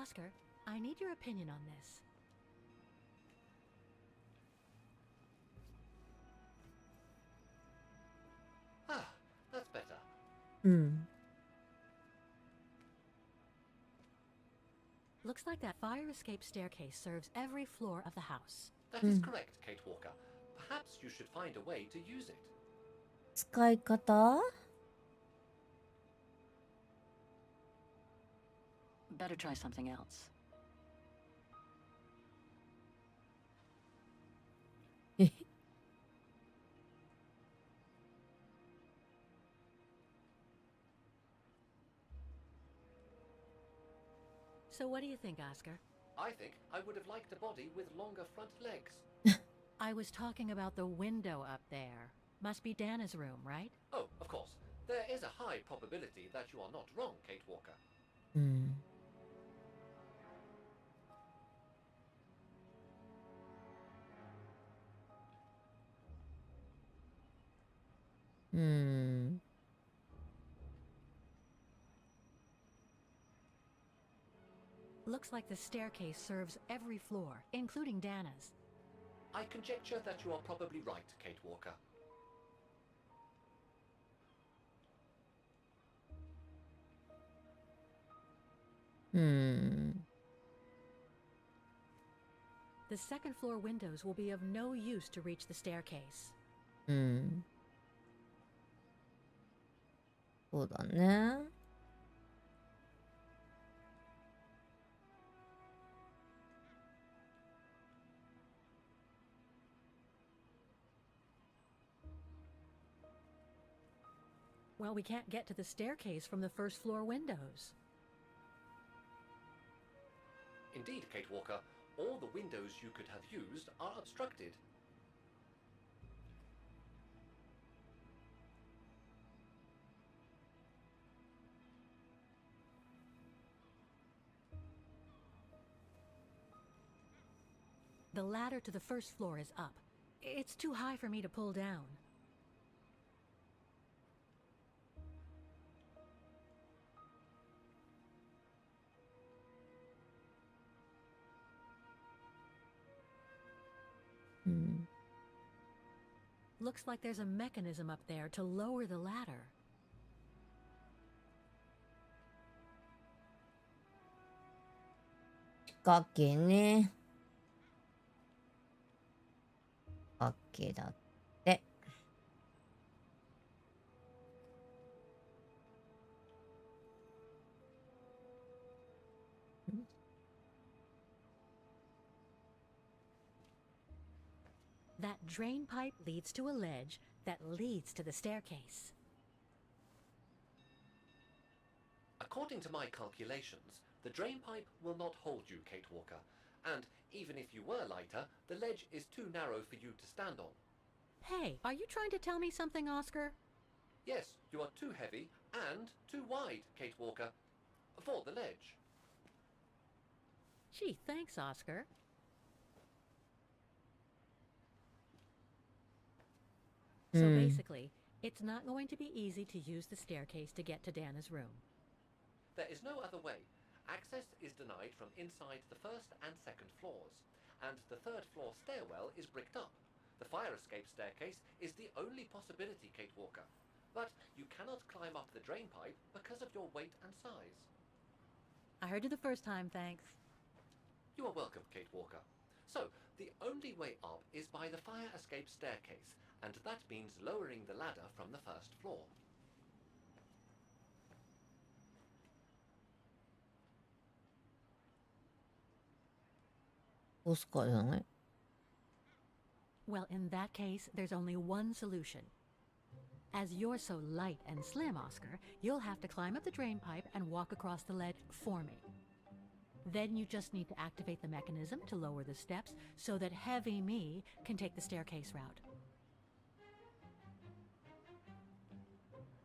Oscar, I need your opinion on this. Ah, that's better. うん。 Looks like that fire escape staircase serves every floor of the house. That is correct, Kate Walker. Perhaps you should find a way to use it. 使い方 Better try something else. え So what do you think, Oscar? I think I would have liked a body with longer front legs. I was talking about the window up there. Must be Dana's room, right? Oh, of course. There is a high probability that you are not wrong, Kate Walker. うん。うん。 Looks like the staircase serves every floor, including Dana's. I conjecture that you are probably right, Kate Walker. The second floor windows will be of no use to reach the staircase. うん。そうだね。Well, we can't get to the staircase from the first floor windows. Indeed, Kate Walker, all the windows you could have used are obstructed. The ladder to the first floor is up. It's too high for me to pull down. Looks like there's a mechanism up there to lower the ladder. 仕掛けね。仕掛けだって。That drain pipe leads to a ledge that leads to the staircase. According to my calculations, the drain pipe will not hold you, Kate Walker. And even if you were lighter, the ledge is too narrow for you to stand on. Hey, are you trying to tell me something, Oscar? Yes, you are too heavy and too wide, Kate Walker, for the ledge. Gee, thanks, Oscar. So basically, it's not going to be easy to use the staircase to get to Dana's room. There is no other way. Access is denied from inside the first and second floors, and the third floor stairwell is bricked up. The fire escape staircase is the only possibility, Kate Walker. But you cannot climb up the drain pipe because of your weight and size. I heard you the first time, thanks. You are welcome, Kate Walker. So, the only way up is by the fire escape staircase, and that means lowering the ladder from the first floor. Oscar じゃない? Well, in that case, there's only one solution. As you're so light and slim, Oscar, you'll have to climb up the drain pipe and walk across the ledge for me. Then you just need to activate the mechanism to lower the steps so that heavy me can take the staircase route.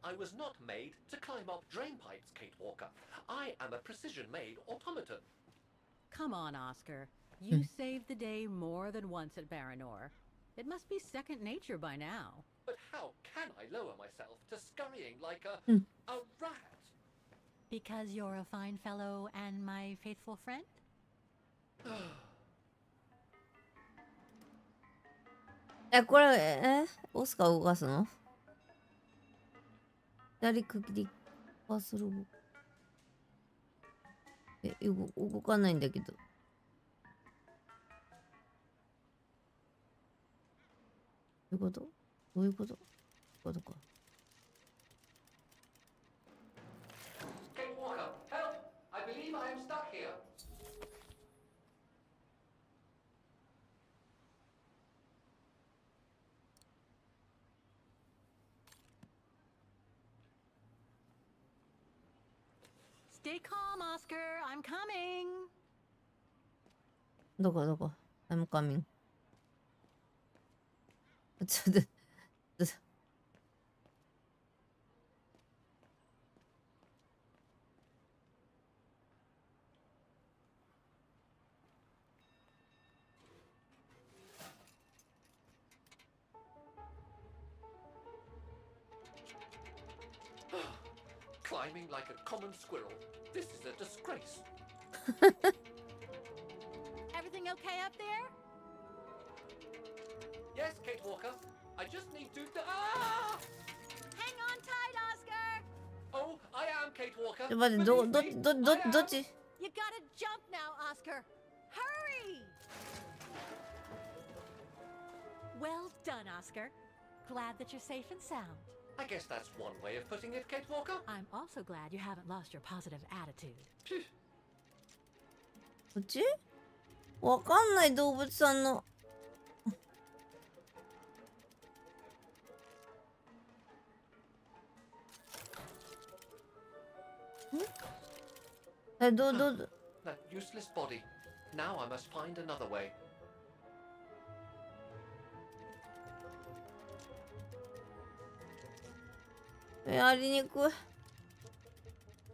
I was not made to climb up drain pipes, Kate Walker. I am a precision-made automaton. Come on, Oscar. You saved the day more than once at Baranor. It must be second nature by now. But how can I lower myself to scurrying like a rat? Because you're a fine fellow and my faithful friend? これ、オスカー動かすの？左クリッカーする。動かないんだけど。どういうこと？どういうこと？どういうことか。Kate Walker, help! I believe I am stuck here. Stay calm, Oscar. I'm coming. どこ I'm coming. ちょっと。Climbing like a common squirrel. This is a disgrace. Everything okay up there? Yes, Kate Walker. I just need to... Ah! Hang on tight, Oscar. Oh, I am Kate Walker. ちょっと待って、どっち？ You gotta jump now, Oscar. Hurry! Well done, Oscar. Glad that you're safe and sound. I guess that's one way of putting it, Kate Walker. I'm also glad you haven't lost your positive attitude. こっち？わかんない動物さんの。どう That useless body. Now I must find another way. やりにくい。ちょっ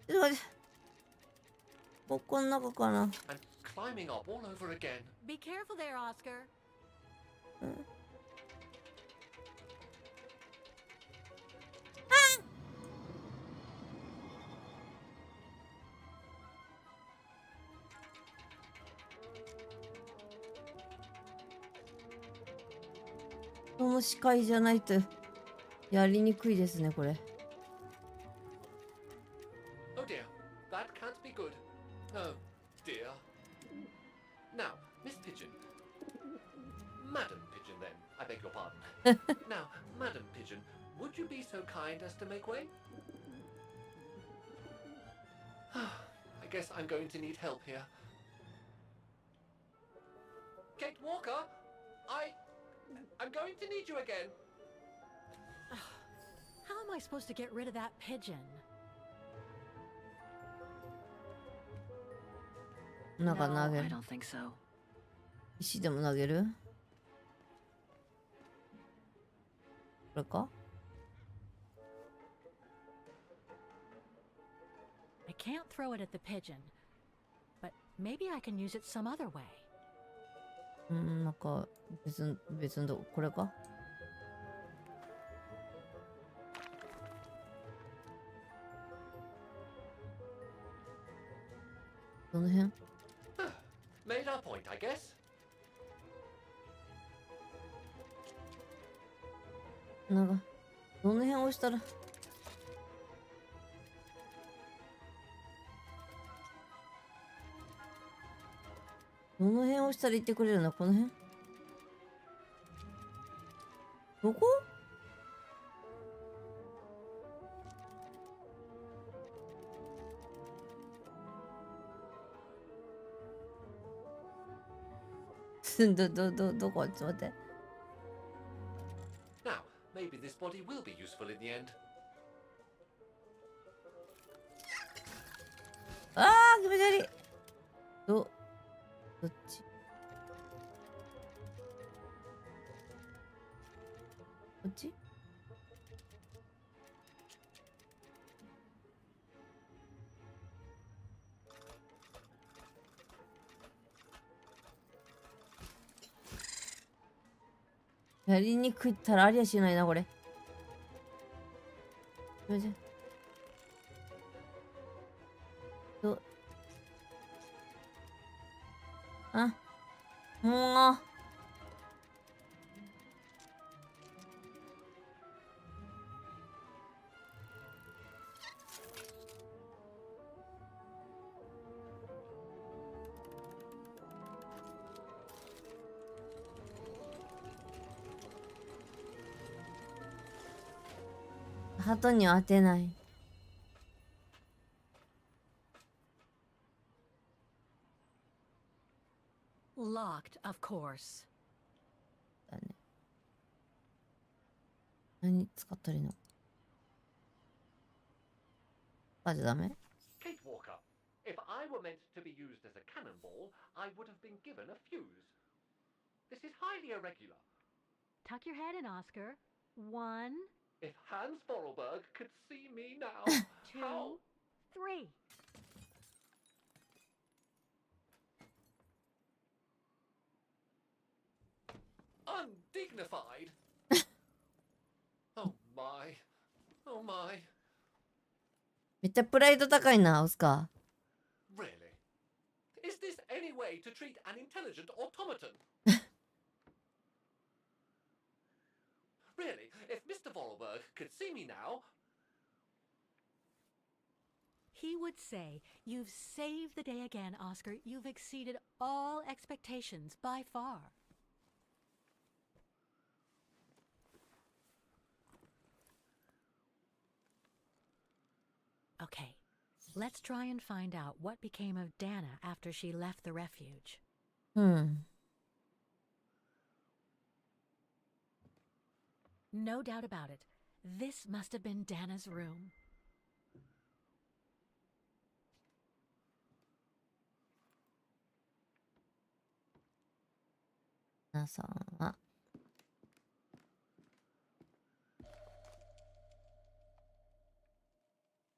と待って。ここの中かな。And climbing up all over again. Be careful there, Oscar. ちょっと待って。その視界じゃないとやりにくいですねこれ。Oh dear, that can't be good. Oh dear. Now, Miss Pigeon. Madam Pigeon, then. I beg your pardon. Now, Madam Pigeon, would you be so kind as to make way? I guess I'm going to need help here. Kate Walker, I'm going to need you again. How am I supposed to get rid of that pigeon? なんか投 No, げ I る。 don't think so. 石でも投げる？これか？ I can't throw it at the pigeon, but maybe I can use it some other way. なんか別のどこれか？どの辺？ Made our point, I guess. なんかどの辺押したら？どの辺押したら言ってくれるの？この辺？どこ？どこ？ちょっと待って。Now, maybe this body will be useful in the end. あー気持ち悪い。どっち？こっち？やりにくいったらありゃしないなこれ。すいません。もう。鳩には当てない。Locked, of course. だね。何使ったらいいの？あ、じゃダメ？ Kate Walker, if I were meant to be used as a cannonball, I would have been given a fuse. This is highly irregular. Tuck your head in, Oscar. 1, If Hans Vorarlberg could see me now, 2, how 3. undignified. Oh my. Oh my. めっちゃプライド高いな、オスカ Really? Is this any way to treat an intelligent automaton? Really? If Mr. Vorarlberg could see me now, He would say, "You've saved the day again, Oscar. You've exceeded all expectations by far." Okay, let's try and find out what became of Dana after she left the refuge. ー。うん。 No doubt about it. This must have been Dana's room. 皆さんは。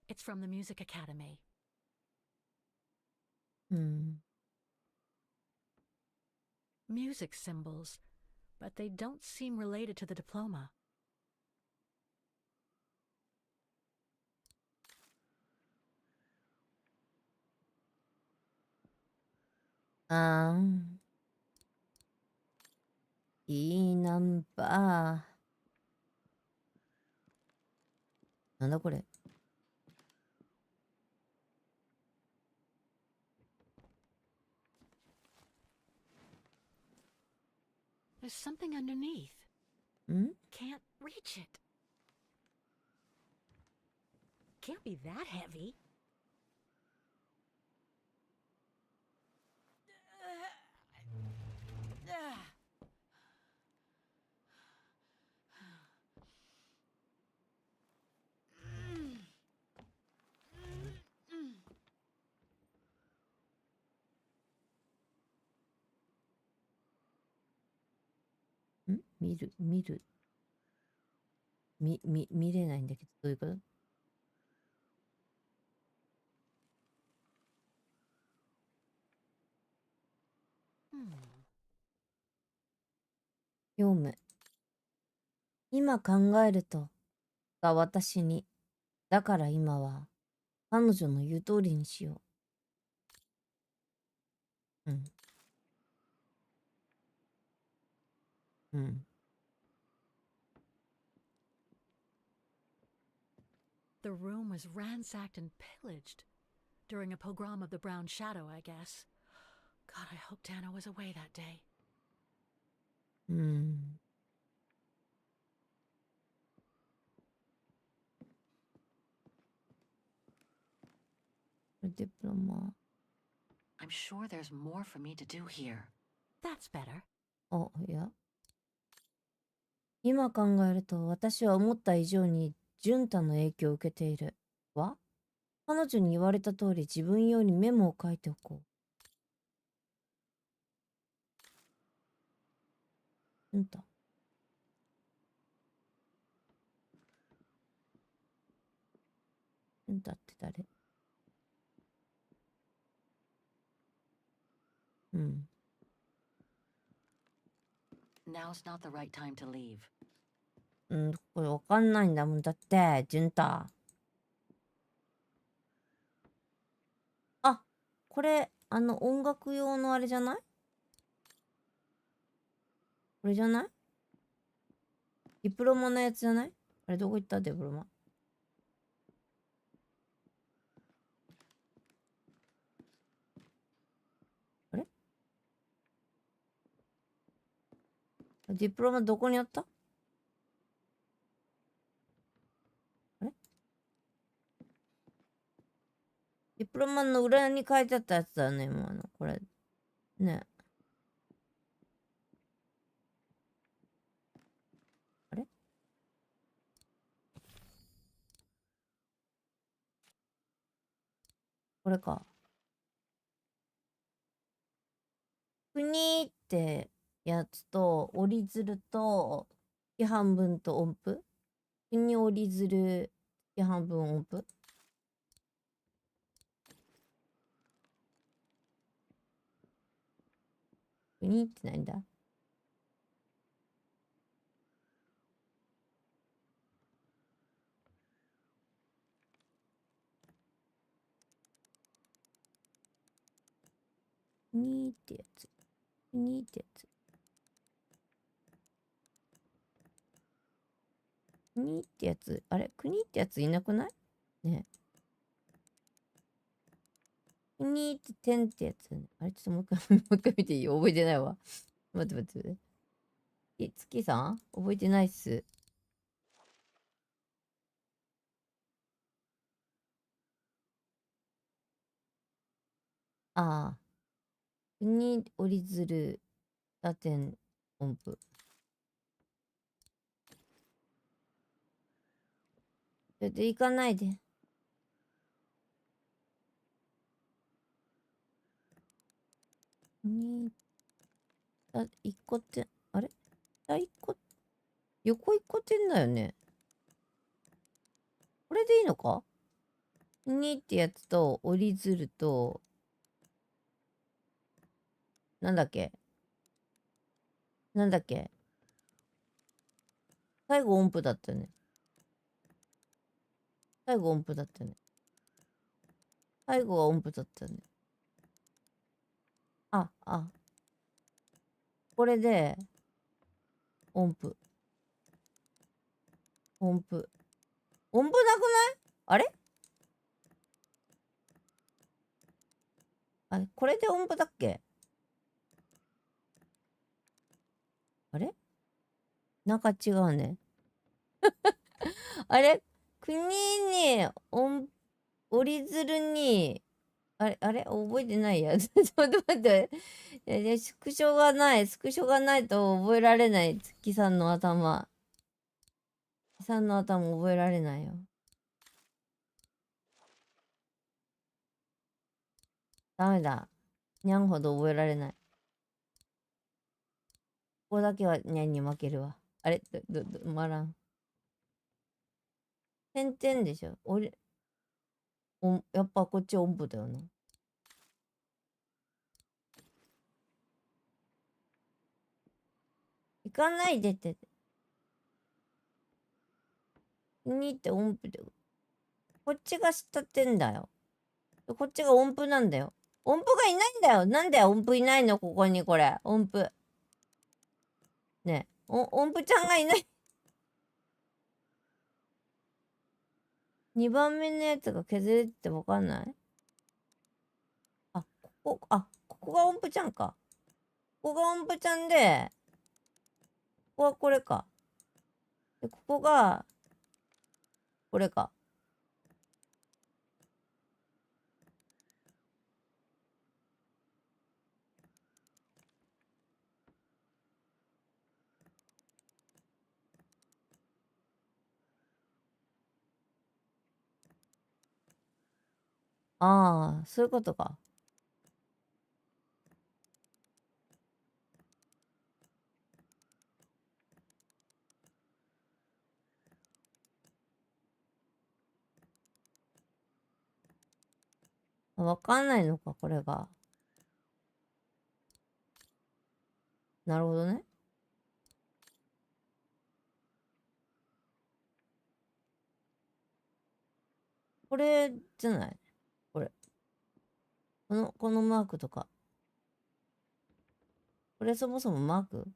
It's from the Music Academy. うん。 Music symbols, but they don't seem related to the diploma. あーん。キーナンバー。なんだこれ。There's something underneath. ん Can't reach it. Can't be that heavy.見る。見れないんだけど、どういうこと？読む。今考えると、が私に。だから今は、彼女の言う通りにしよう。うん。The room was ransacked and pillaged during a pogrom of the Brown Shadow, I guess. God, I hope Dana was away that day. ディプロマ。I'm sure there's more for me to do here. That's better. いや。今考えると、私は思った以上に、純太の影響を受けている。わ？彼女に言われた通り、自分用にメモを書いておこう。純太。純太って誰？Now's not the right time to leave. これわかんないんだもん。だって、純太。あ、これ、音楽用のあれじゃない？これじゃない？ディプロマのやつじゃない？あれ、どこ行った？ディプロマ。あれ？ディプロマどこにあった？あれ？ディプロマの裏に書いてあったやつだね、もうこれ。ね。あれ？これか。国ってやつと、折り鶴と、月半分と音符。国折り鶴、月半分音符。国って何だ？国ってやつ。国ってやつ。国ってやつ。あれ？国ってやついなくない？ね。国って点ってやつね。あれちょっともう一回見ていい？覚えてないわ。待って。月さん覚えてないっす。ああ。国折り鶴、打点、音符。それで行かないで。一個って、あれ？一個、横一個ってんだよね。これでいいのか？2ってやつと、折り鶴と、なんだっけ最後音符だったよね。最後は音符だったよね。これで、音符。音符。音符なくない？あれ？あ、これで音符だっけ？あれ？なんか違うね。あれ？国に、折り鶴に、あれ覚えてないや。ちょっと待って。スクショがないと覚えられない。月さんの頭。月さんの頭覚えられないよ。ダメだ。にゃんほど覚えられない。ここだけはにゃんに負けるわ。あれまらん。点々でしょ。やっぱこっち音符だよな。行かないでって。にって音符で。こっちが下ってんだよ。こっちが音符なんだよ。音符がいないんだよ。なんで音符いないの？ここにこれ。音符。ねえ。音符ちゃんがいない。2番目のやつが削れってわかんない？ここが音符ちゃんか。ここが音符ちゃんで、ここはこれか。で、ここが、これか。ああ、そういうことか。わかんないのか、これが。なるほどね。これじゃない？これ。このマークとか。これそもそもマーク？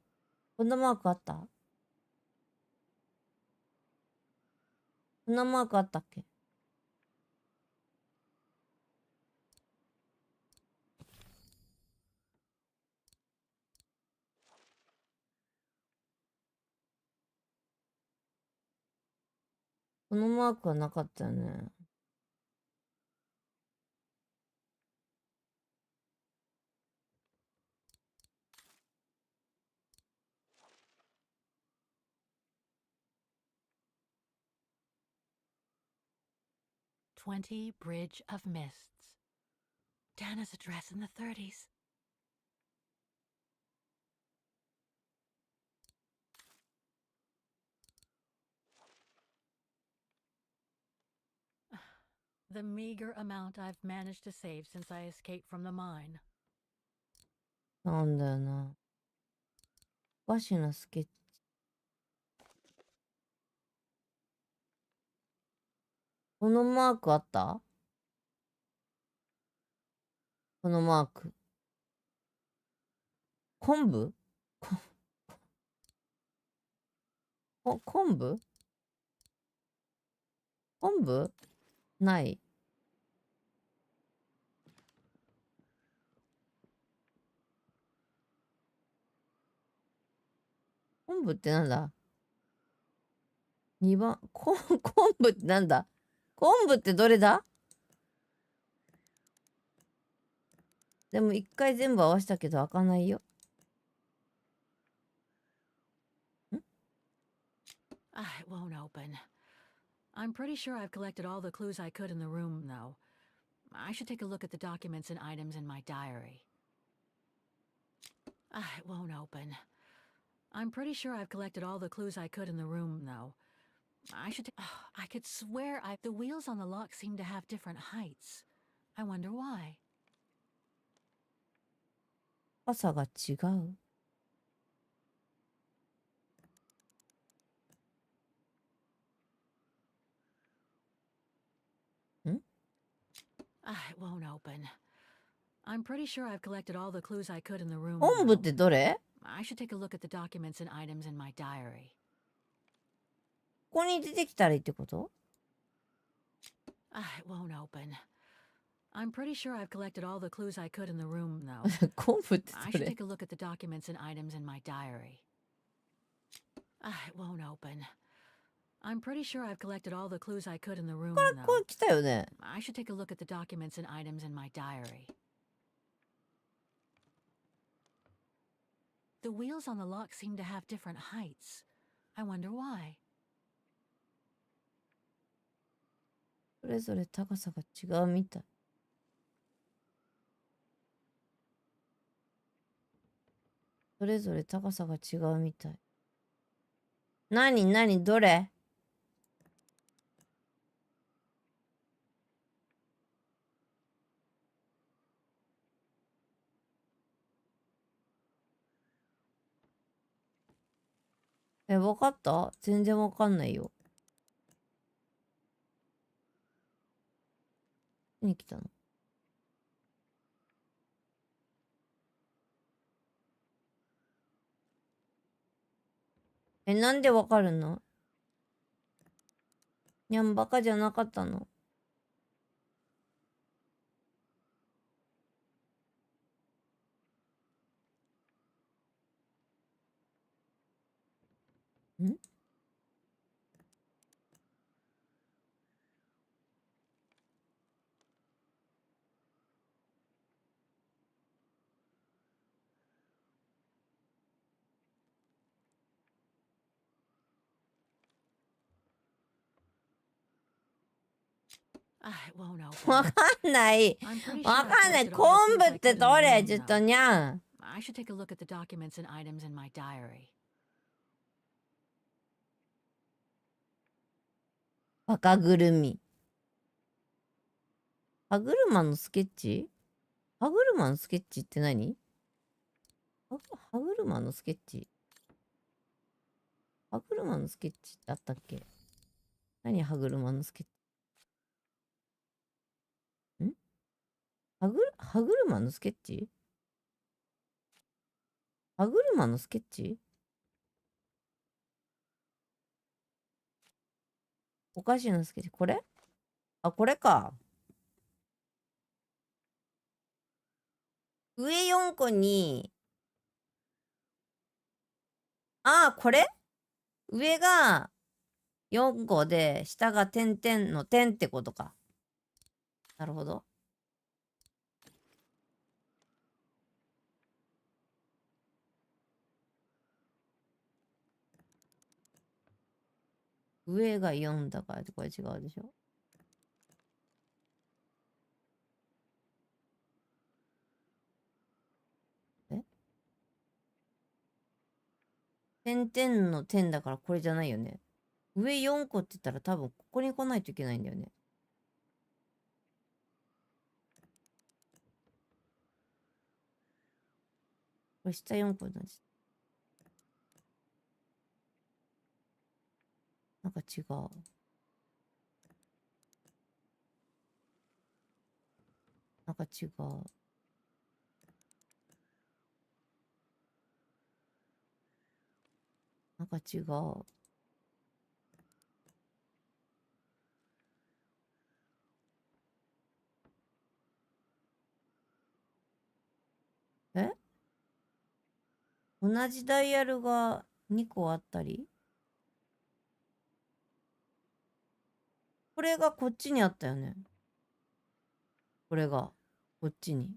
こんなマークあった？こんなマークあったっけ？このマークはなかったよね。20 Bridge of Mists. Dana's address in the 30s. The meager amount I've managed to save since I escaped from the mine. なんだよな。おかしなスケッチ。このマークあった？このマーク。昆布？昆布？昆布？ない。昆布ってなんだ？ 2 番。昆布ってなんだ？昆布ってどれだ？でも一回全部合わせたけど開かないよ。It won't open. I'm pretty sure I've collected all the clues I could in the room, though. I should take a look at the documents and items in my diary. It won't open. I'm pretty sure I've collected all the clues I could in the room, though. I could swear the wheels on the lock seem to have different heights. I wonder why. 高さが違う。It won't open. I'm pretty sure I've collected all the clues I could in the room. 昆布ってどれ？ I should take a look at the documents and items in my diary. ここに出てきたらいいってこと？ It won't open. I'm pretty sure I've collected all the clues I could in the room, though. コンプって I そ should れ。 take a look at the documents and items in my diary. It won't open. I'm pretty sure I've collected all the clues I could in the room, こ though. れ来たよね。 I should take a look at the documents and items in my diary. The wheels on the lock seem to have different heights. I wonder why. それぞれ高さが違うみたい。それぞれ高さが違うみたい。なになにどれ？わかった？全然わかんないよ。何来たの？なんでわかるの？にゃんバカじゃなかったの？ん？It won't わ open. かんない。 I'm pretty sure わ I've かんない。 collected 昆 all the 布 clues っ I て could in the どれ？ room, ちょっ though. とにゃん。 I should take a look at the documents and items in my diary. バカぐるみ。歯車のスケッチ？歯車のスケッチって何？歯車のスケッチ？歯車のスケッチってあったっけ？何歯車のスケッチ？ん？歯車のスケッチ？歯車のスケッチ？お菓子のスケッチ。これ？あ、これか。上4個に、これ？上が4個で、下が点々の点ってことか。なるほど。上が4だからこれ違うでしょ。点々の点だからこれじゃないよね。上4個って言ったら多分ここに来ないといけないんだよね。これ下4個なんです。なんか違う。なんか違う。なんか違う。同じダイヤルが2個あったり？これがこっちにあったよね。これがこっちに。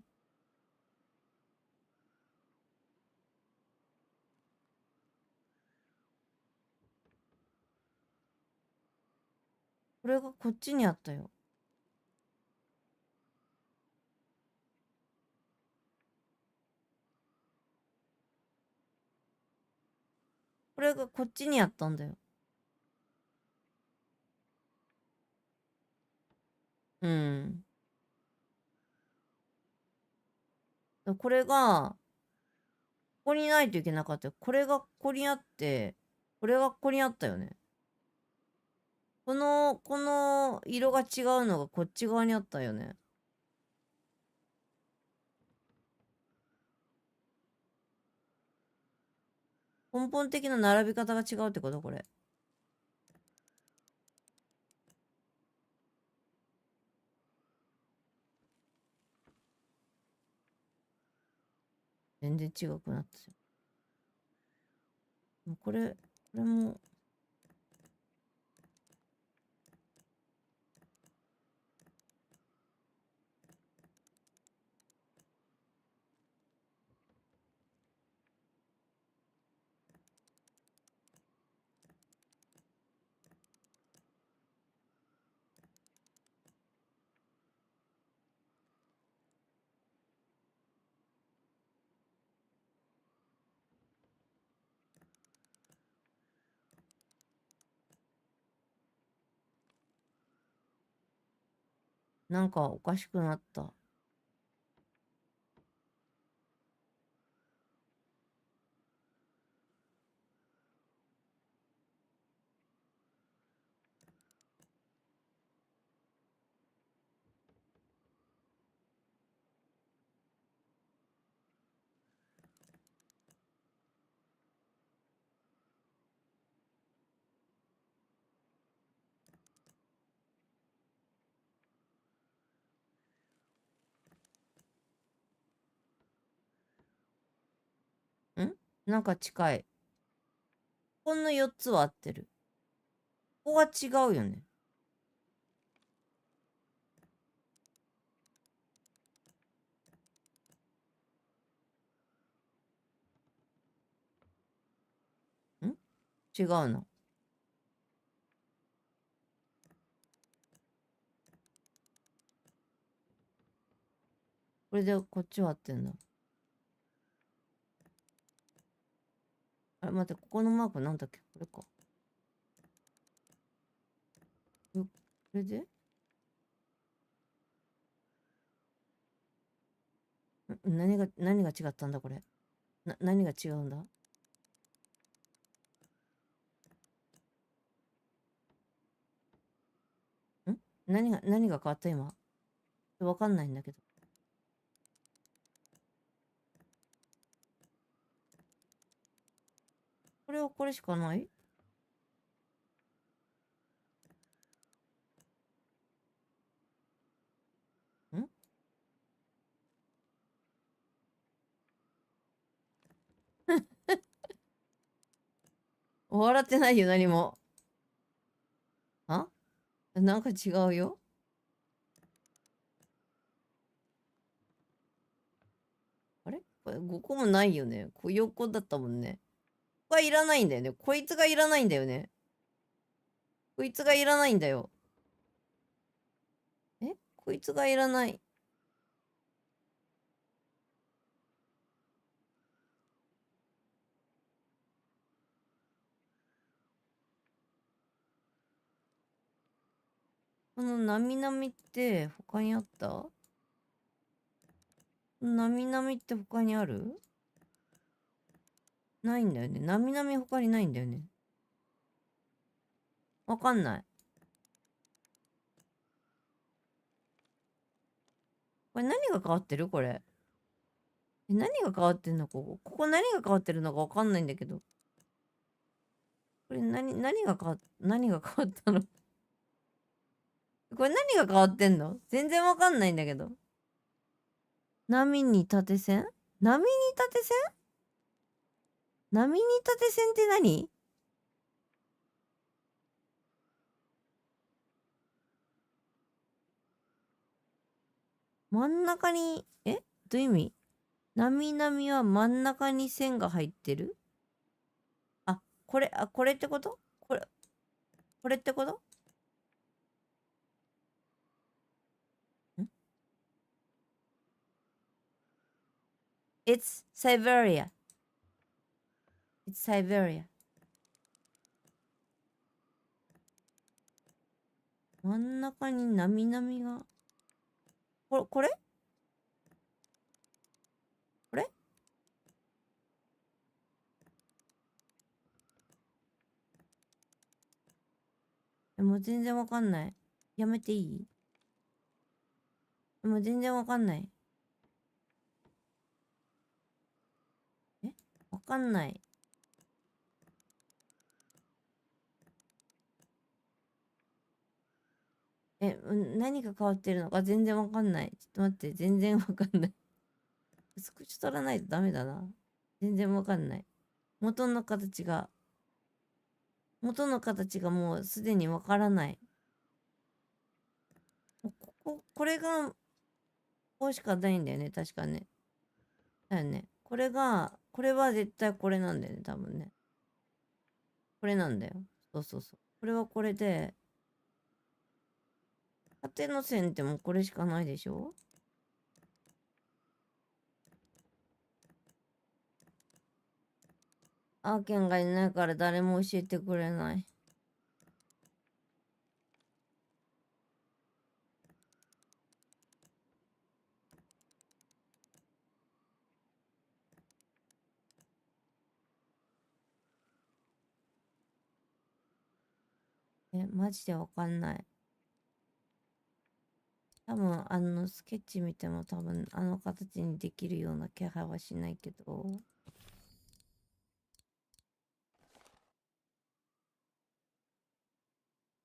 これがこっちにあったよ。これがこっちにあったんだよ。うん。これが、ここにないといけなかったよ。これがここにあって、これがここにあったよね。この色が違うのがこっち側にあったよね。根本的な並び方が違うってことこれ。全然違くなったよ。これも、なんかおかしくなった。なんか近い。この4つは合ってる。ここが違うよね。違うな。これでこっちは合ってんだ。あれ、待って、ここのマークなんだっけこれか。これで何が違ったんだこれ。何が違うんだ何が変わった今。わかんないんだけど。これはこれしかない笑ってないよ、何も。なんか違うよ。あれこれ5個もないよね。これ4個だったもんね。ここはいらないんだよね。こいつがいらないんだよね。こいつがいらないんだよ。こいつがいらない。このなみなみって他にあったなみなみって他にあるないんだよね。なみなみ他にないんだよね。わかんない。これ何が変わってるこれ。何が変わってんのここ何が変わってるのかわかんないんだけど。これ何が変わったのこれ何が変わってんの全然わかんないんだけど。波に縦線波に縦線波に縦線って何真ん中に、どういう意味波々は真ん中に線が入ってるこれってことこれってこと It's Syberia. It's Syberia. 真ん中に波々が。これもう全然わかんない。やめていいもう全然わかんない。わかんない。何が変わってるのか全然わかんない。ちょっと待って、全然わかんない。スクショ取らないとダメだな。全然わかんない。元の形がもうすでにわからない。これが、こうしかないんだよね、確かね。だよね。これは絶対これなんだよね、多分ね。これなんだよ。そうそうそう。これはこれで、縦の線ってもうこれしかないでしょ。アーケンがいないから誰も教えてくれない。マジでわかんない。多分スケッチ見ても多分形にできるような気配はしないけど。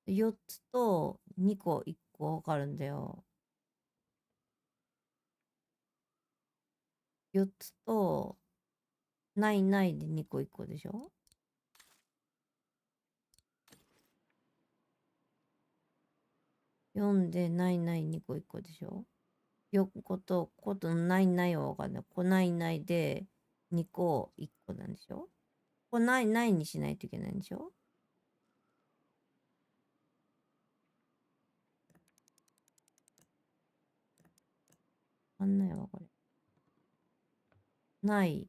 4つと2個1個わかるんだよ。4つとないないで2個1個でしょ。4でないない2個1個でしょ。4個とないないはわかんない。ないないで2個1個なんでしょ。ないないにしないといけないんでしょ。わかんないわ、これ。ない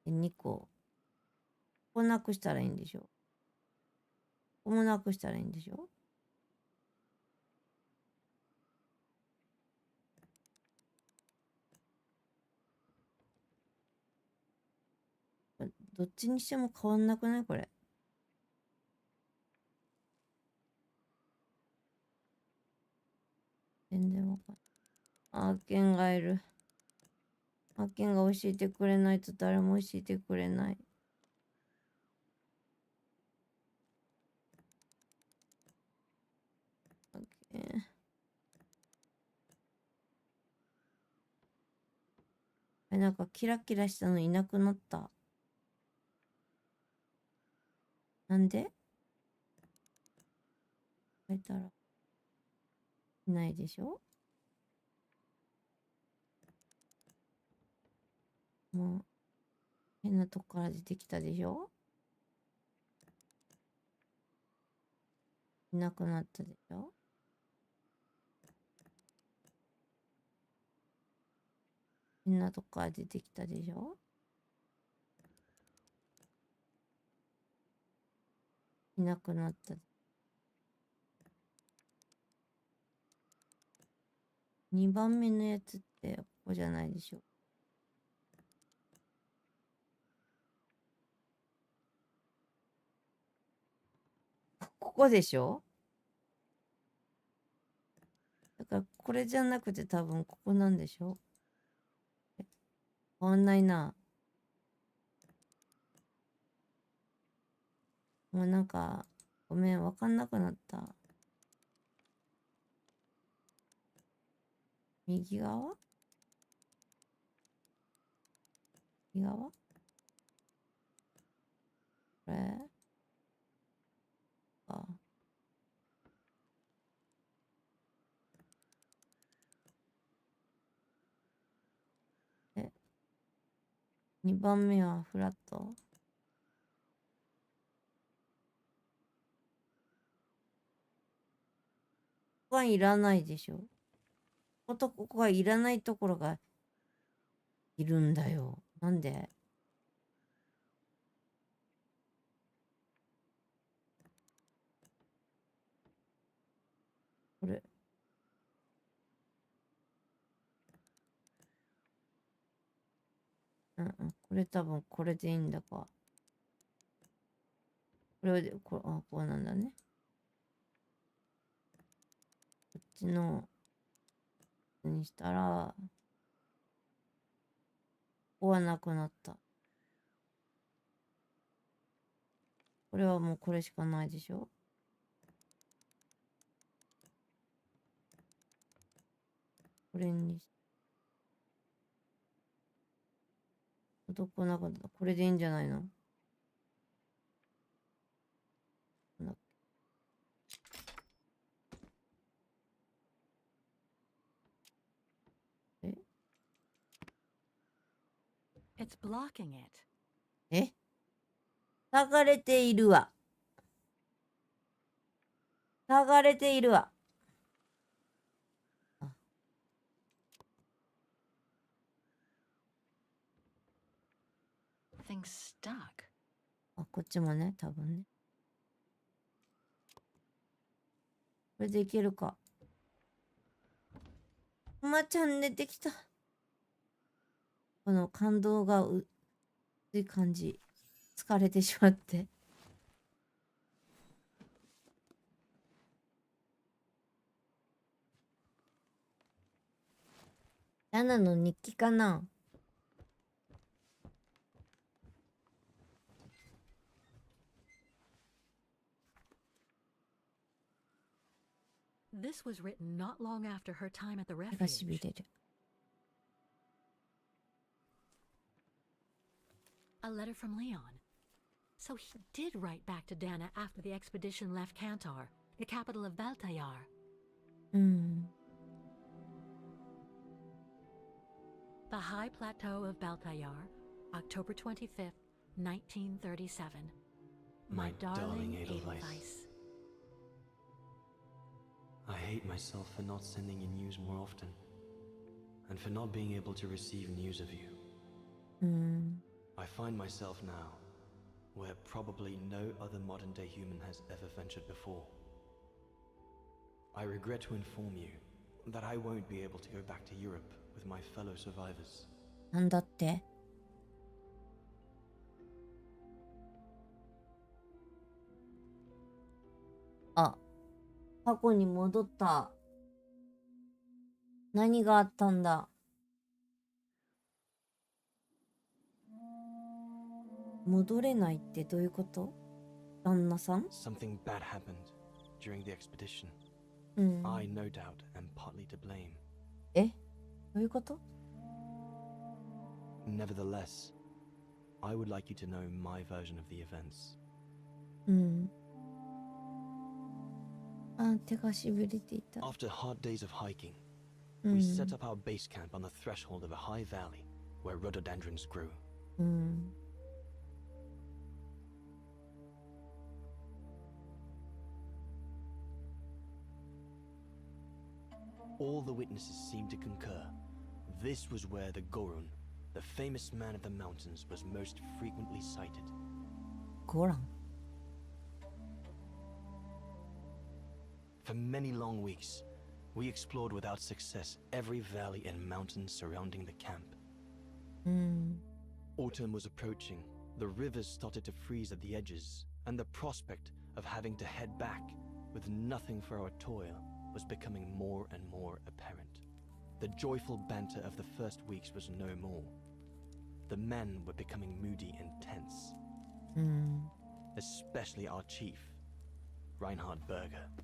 で2個。ここなくしたらいいんでしょ。ここもなくしたらいいんでしょ。どっちにしても変わんなくないこれ。全然わかんない。アーケンがいる。アーケンが教えてくれないと誰も教えてくれない。アーケン。なんかキラキラしたのいなくなった。なんで書いたらいないでしょ。もう変なとこから出てきたでしょ。いなくなったでしょ。変なとこから出てきたでしょ。いなくなった。2番目のやつってここじゃないでしょ。ここでしょ。だからこれじゃなくて多分ここなんでしょ。変わんないな。もうなんかごめん、わかんなくなった。右側右側これか。2番目はフラット。ここはいらないでしょ。ここはいらないところがいるんだよ。なんで。これ。これ多分これでいいんだか。これで、こうなんだね。こっちの、にしたら、ここはなくなった。これはもうこれしかないでしょ。これに届かなかった。これでいいんじゃないの？な It's blocking it. え？剥がれているわ。剥がれているわ。Thing's stuck. あ、こっちもね、多分ね。これでいけるか。まちゃん寝てきた。この感動が薄い感じ。疲れてしまって。ダナの日記かな。This was written not long after her time at the 手がしび refuge. れる。A letter from Leon. So he did write back to Dana after the expedition left Kantar, the capital of Baltayar. うん。 The High Plateau of Baltayar, October 25th, 1937. My darling Edelweiss. I hate myself for not sending you news more often, and for not being able to receive news of you. うん。 I find myself now where probably no other modern-day human has ever ventured before. I regret to inform you that I won't be able to go back to Europe with my fellow survivors. なんだって？あ、過去に戻った。何があったんだ？戻れないってどういうこと？旦那さん？ Something bad happened during the expedition. うん。 I, no doubt, am partly to blame. え？どういうこと？ Nevertheless, I would like you to know my version of the events. うん。あ、手がしびれていた。 After hard days of hiking, う we ん。 set up our base camp on the threshold of a high valley where rhododendrons grew. うん。 All the witnesses seemed to concur. This was where the Gorun, the famous man of the mountains, was most frequently sighted. ゴラン。 For many long weeks, we explored without success every valley and mountain surrounding the camp. うん。 Autumn was approaching. The rivers started to freeze at the edges, and the prospect of having to head back with nothing for our toil was becoming more and more apparent. The joyful banter of the first weeks was no more. The men were becoming moody and tense, うん。 especially our chief, Reinhard Berger.「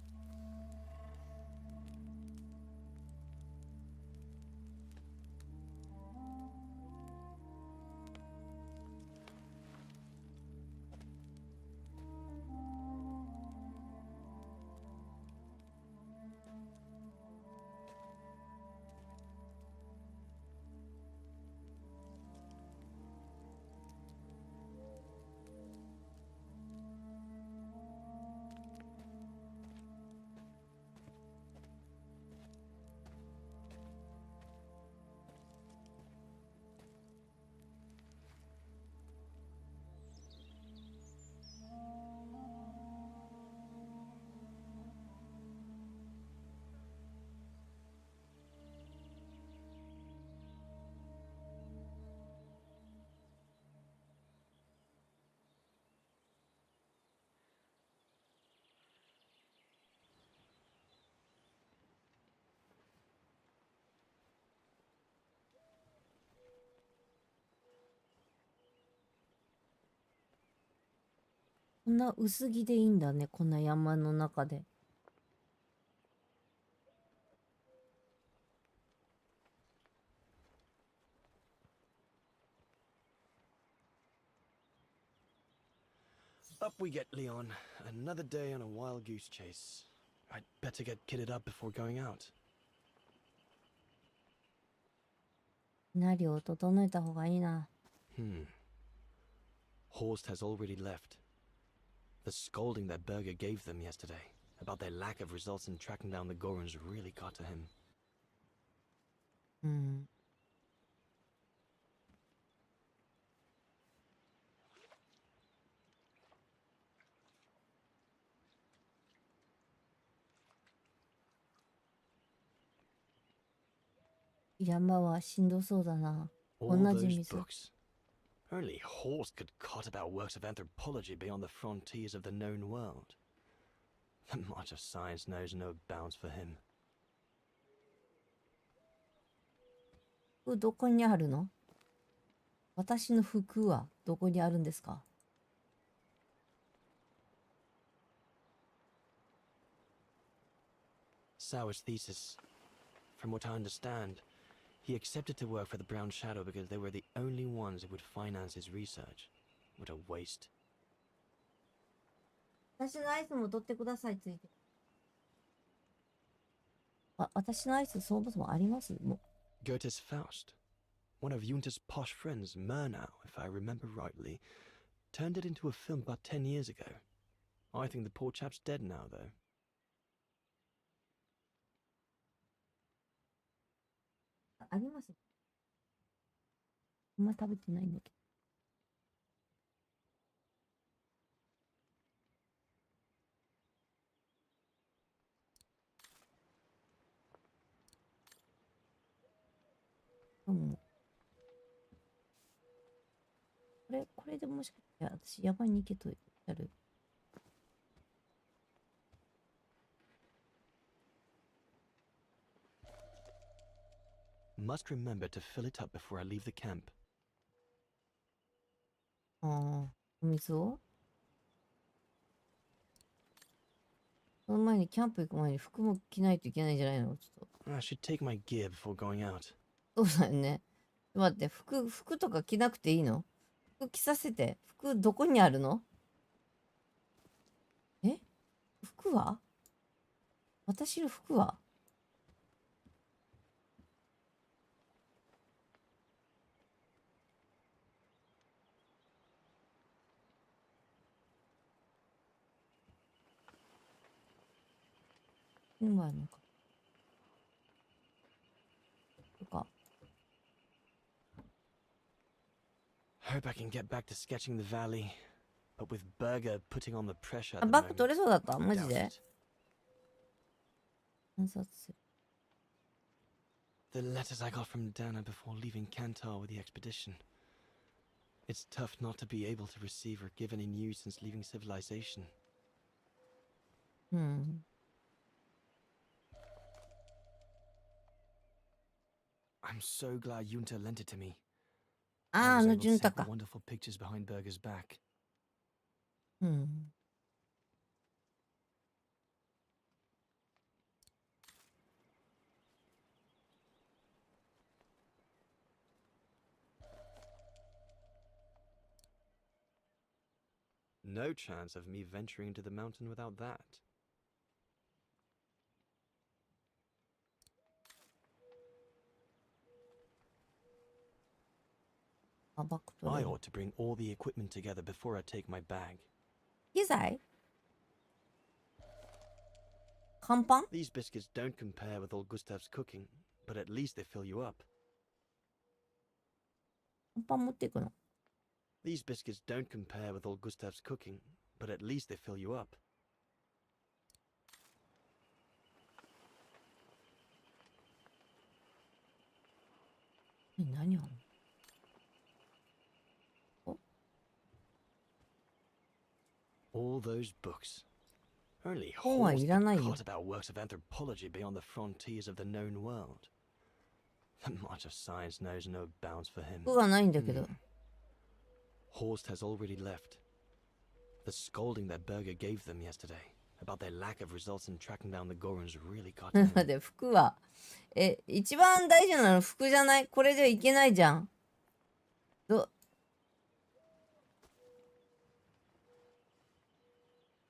こんな薄着でいいんだね、こんな山の中で」Up we get, Leon. Another day on a wild goose chase. I'd better get kitted up before going out. シナリオを整えた方がいいな。Horst has already left. The scolding that Berger gave them yesterday about their lack of results in tracking down the Gorons really got to him. うん。山はしんどそうだな。 All 同じ those 水。 books. Only Horst could cot about works of anthropology beyond the frontiers of the known world. The march of science knows no bounds for him. 服どこにあるの？私の服はどこにあるんですか？ Sauer's thesis. From what I understand, he accepted to work for the Brown Shadow because they were the only ones who would finance his research. What a waste. 私のアイスも取ってください、ついて。私のアイスそもそもありますも Goethe's Faust. One of Junter's posh friends, Murnau, if I remember rightly, turned it into a film about 10 years ago. I think the poor chap's dead now, though. あります。あんま食べてないんだけど。これでもしかして私山に行けとやる。Must remember to fill it up before I leave the camp. ああ、お水をその前にキャンプ行く前に服も着ないといけないんじゃないの？ちょっと。 I should take my gear before going out. そうだよね。待って、服とか着なくていいの？服着させて。服どこにあるの？え？服は？私の服は？にもあるのか。とか。 Hope I can get back to sketching the valley, but with Berger putting on the pressure あ、 at the バッグ moment, 取れそうだった？マジ doubt で？ it. 観察する。 The letters I got from Dana before leaving Kantar with the expedition. It's tough not to be able to receive or give any news since leaving civilization. うん。 I'm so glad Junta lent it to me. ああ、 I was の able to ジュン see タ the か。 wonderful pictures behind Berger's back. うん。 No chance of me venturing into the mountain without that. あ、バッグ取 I れる。 ought to bring all the equipment together before I take my bag. 機材？乾パン？ These biscuits don't compare with old Gustav's cooking, but at least they fill you up. 乾パン持っていくの？ These biscuits don't compare with old Gustav's cooking, but at least they fill you up. 何あんの？ All those books. Only 本はい Horst ら could ないよ。 cot about works of anthropology beyond the frontiers of the known world. The march of science knows no bounds for him. 服がないんだけど。 Horst has already left. The scolding that Berger gave them yesterday about their lack of results in tracking down the Gorons really got to 待っ him. て、服は。一番大事なの服じゃない？これじゃいけないじゃん。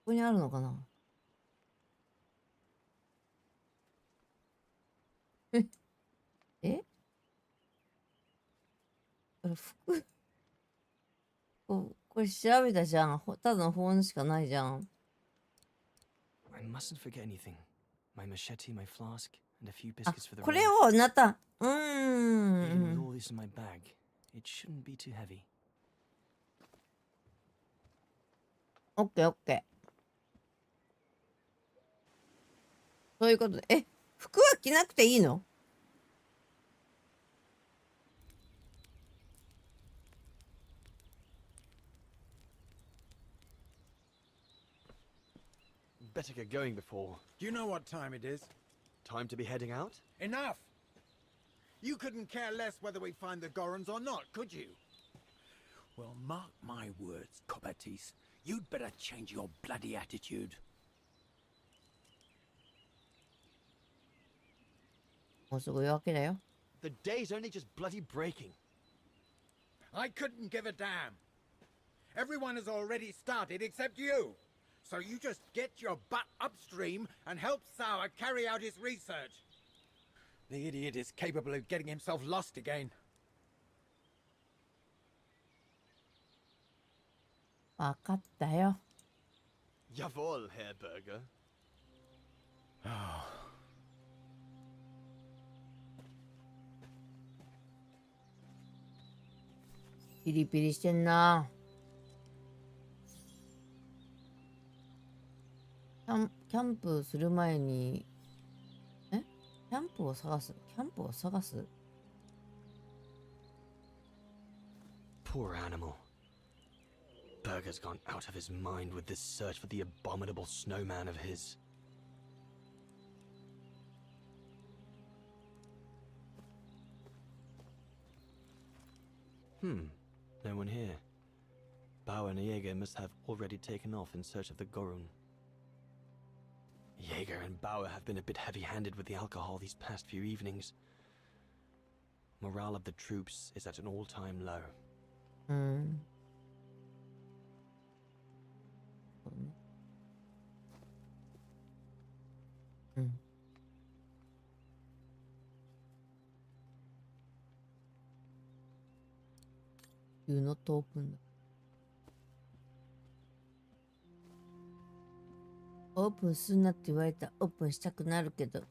こにあるのかな。えこれ服これ調べたじゃん。ただの本しかないじゃん。I mustn't forget anything. My machete, my flask, and a few あ、 biscuits for the これ road. をなったEven with all this in my bag, it shouldn't be too heavy. オッケーオッケー。そういうことで、服は着なくていいの？ Better get going before. Do you know what time it is? Time to be heading out? Enough! You couldn't care less whether we find the Gorons or not, could you? Well, mark my words, Copperteeth. You'd better change your bloody attitude. もうすぐ夜明けだよ。 The day's only just bloody breaking. I couldn't give a damn. Everyone has already started except you. So you just get your butt upstream and help Sour carry out his research. The idiot is capable of getting himself lost again. わかったよ。 Jawohl, Herr Berger. ピリピリしてんな。キャンプする前に、キャンプを探す。キャンプを探す。 Poor animal. Berger's gone out of his mind with this search for the abominable snowman of his. No one here. Bauer and Jaeger must have already taken off in search of the Gorun. Jaeger and Bauer have been a bit heavy-handed with the alcohol these past few evenings. Morale of the troops is at an all-time low. そうね。うん。You not open. オープンすんなって言われたらオープンしたくなるけど、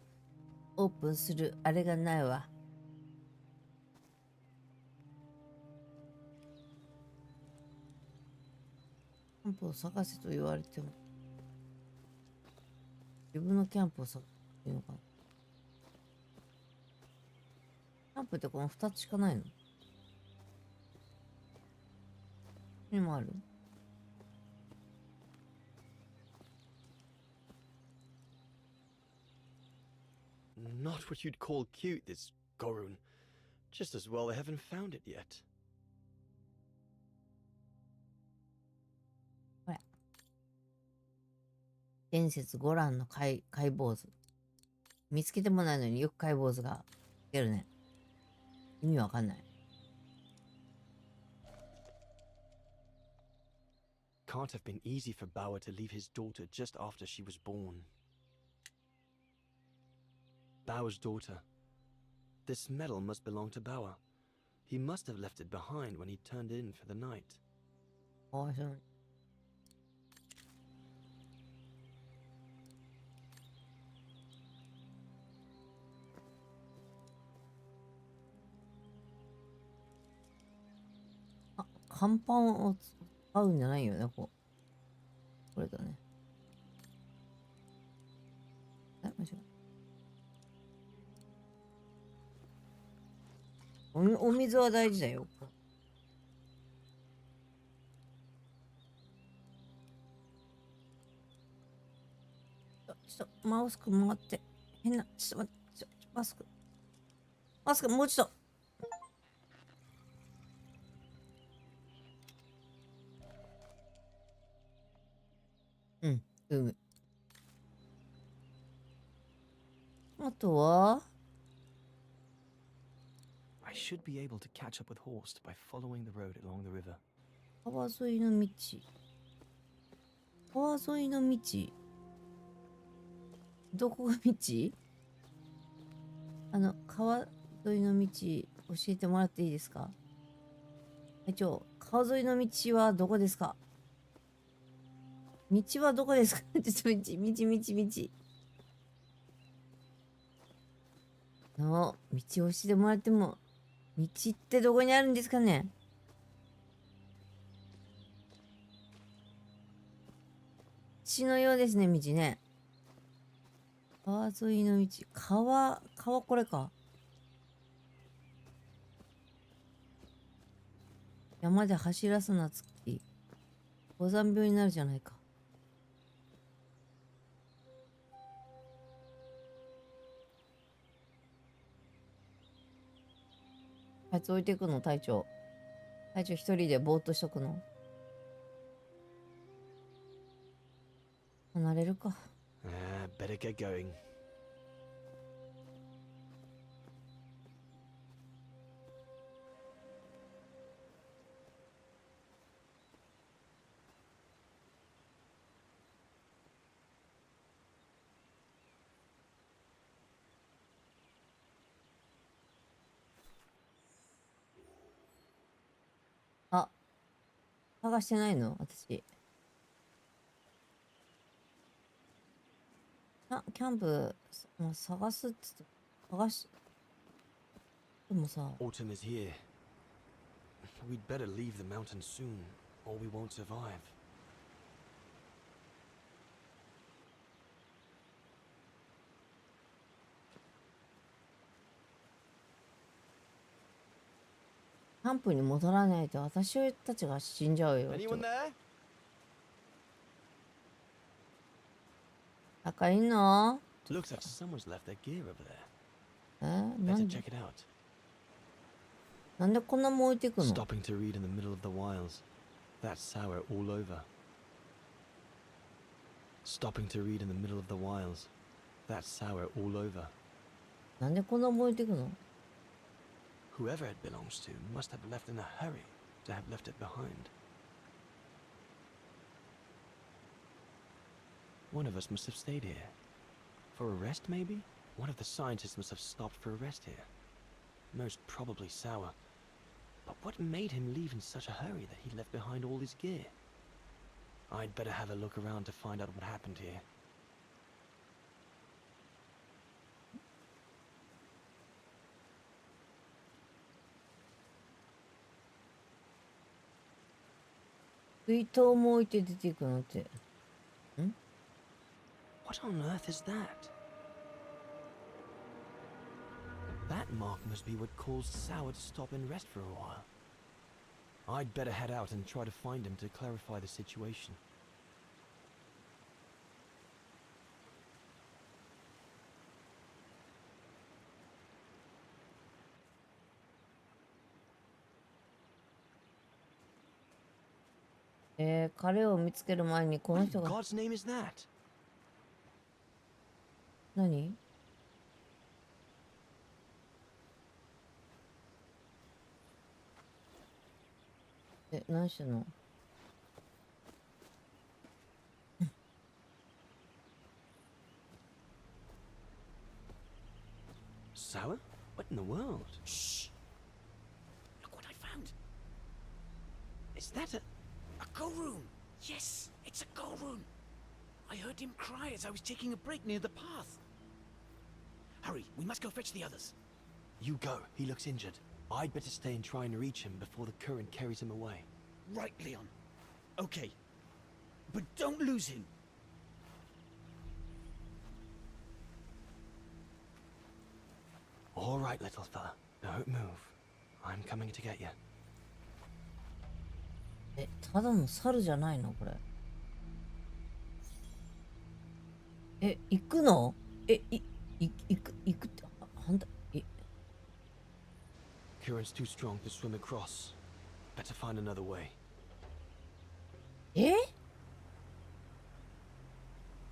オープンするあれがないわ。キャンプを探せと言われても、自分のキャンプを探せいいのかな。キャンプってこの2つしかないの？にもある？ Not what you'd call cute, this Gorun. Just as well they haven't found it yet. これ。伝説ゴランの解剖図。見つけてもないのによく解剖図が出るね。意味わかんない。Can't have been easy for Bauer to leave his daughter just after she was born. Bauer's daughter. This medal must belong to Bauer. He must have left it behind when he turned in for the night. かわいそうに。あ、看板を使うんじゃないよね、これだね。間違えた。お水は大事だよ。ちょっとマスク回って。変な。ちょっと待って。マスクもうちょっと。あとはI should be able to catch up with Horst by following the road along the river. 川沿いの道。川沿いの道。どこが道？川沿いの道教えてもらっていいですか？一応、川沿いの道はどこですか？道はどこですか？ちょっと道。道教えてもらっても、道ってどこにあるんですかね？道のようですね、道ね。川沿いの道。川これか。山で走らすな、月。高山病になるじゃないか。あいつ置いていくの、隊長。隊長一人でぼーっとしとくの。離れるか。Better get going. あ、探してないの私。キャンプ、まあ、探すって言って探し、でもさ、Autumn is here. We'd better leave the mountain soon, or we won't survive. キャンプに戻らないと私たちが死んじゃうよ。Anyone there? 赤いの？ Looks like someone's left their gear over there. な Better んで check it out. なんでこんなもん置いてくの？ Stopping to read in the middle of the wilds. That's sour all over. Stopping to read in the middle of the wilds. That's sour all over. なんでこんなもん置いてくの？ Whoever it belongs to must have left in a hurry to have left it behind. One of us must have stayed here. For a rest, maybe? One of the scientists must have stopped for a rest here. Most probably Sour. But what made him leave in such a hurry that he left behind all his gear? I'd better have a look around to find out what happened here.水筒も置いて出ていくのって。ん？ What on earth is that? That mark must be what caused Sour to stop and rest for a while. I'd better head out and try to find him to clarify the situation. ?彼を見つける前にこの What 人 in が God's name is that? 何？何してんの？ Sour? What in the world? Shh! Look what I found. Is that a... A go room. Yes, it's a go room. I heard him cry as I was taking a break near the path. Hurry, we must go fetch the others. You go. He looks injured. I'd better stay and try and reach him before the current carries him away. Right, Leon. Okay. But don't lose him. All right, little fella. Don't move. I'm coming to get you. ただの猿じゃないのこれ。行くの？行くって、なんだ、Current's too strong to swim across. Better find another way.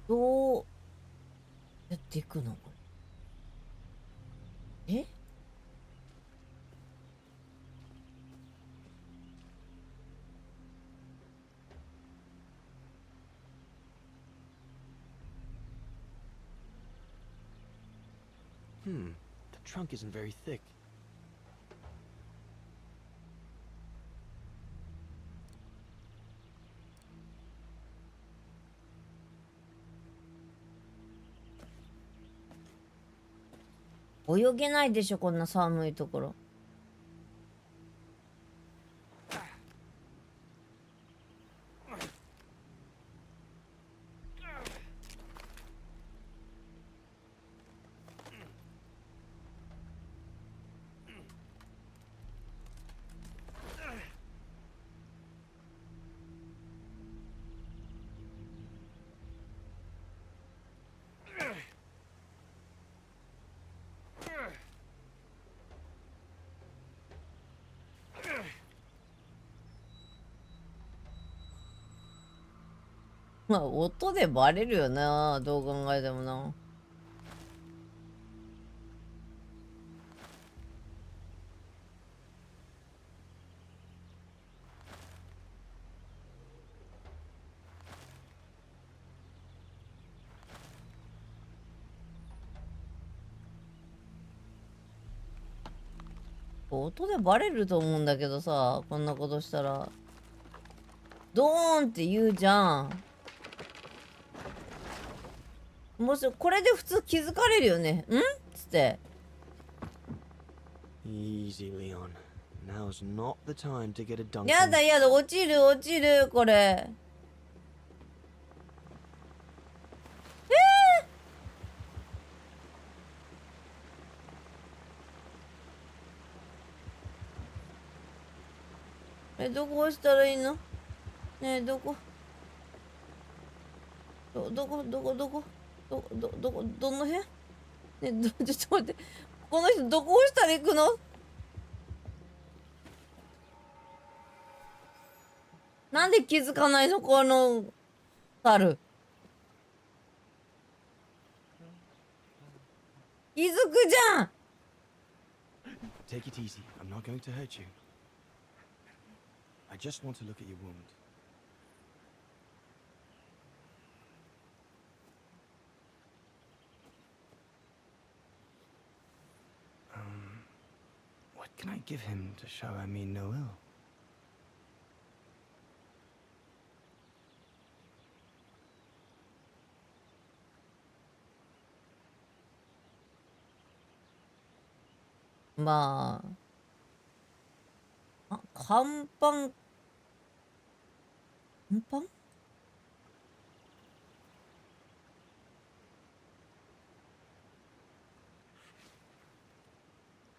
どうやって行くのこれ？ The trunk isn't very thick. 泳げないでしょこんな寒いところ。まあ音でバレるよな、どう考えてもな。音でバレると思うんだけどさ、こんなことしたらドーンって言うじゃん。もしこれで普通気づかれるよね。んっつって。 Easy, Leon. Now's not the time to get a dunk. やだやだ、落ちる落ちる、これ。どこ押したらいいの？ねえ、どこ？どこどの辺？ねえ、ちょっと待って。この人どこ押したら行くの？なんで気づかないのこの猿。気づくじゃん。 Take it easy. I'm not going to hurt you. I just want to look at your wound. What can I give him to show I mean no ill?まあ、看板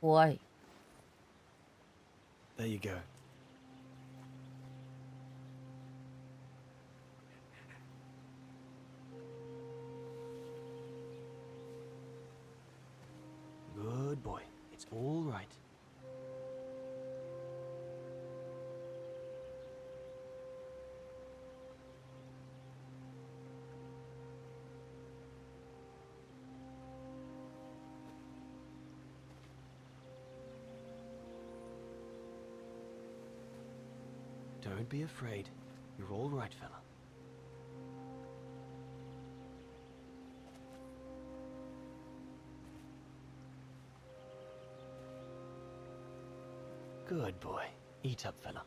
怖い。 There you go. Good boy. It's all right. Don't be afraid. You're all right, fella. Good boy. Eat up, fella.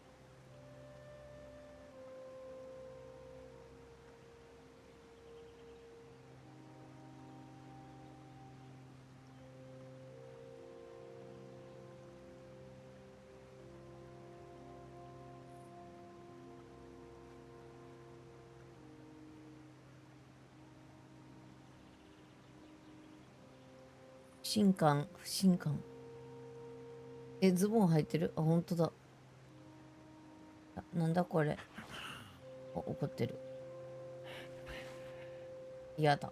不信感。ズボン履いてる？あ、ほんとだ。なんだこれ。怒ってる。嫌だ。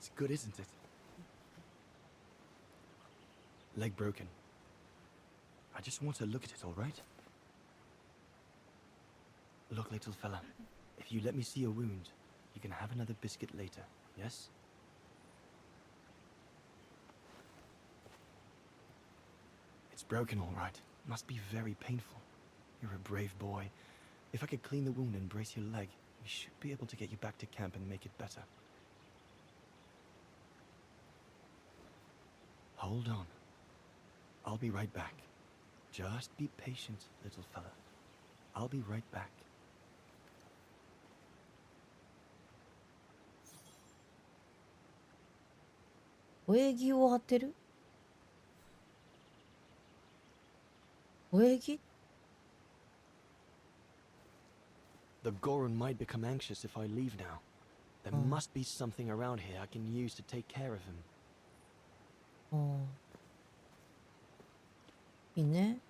It's good, isn't it? Leg broken. I just want to look at it, all right? Look, little fella, if you let me see your wound, you can have another biscuit later, yes? It's broken, all right. Must be very painful. You're a brave boy. If I could clean the wound and brace your leg, we should be able to get you back to camp and make it better. Hold on. I'll be right back. Just be patient, little fella. I'll be right back. 萌え木を張ってる？萌え木？ The Goron might become anxious if I leave now. There must be something around here I can use to take care of him. ああ。いいね。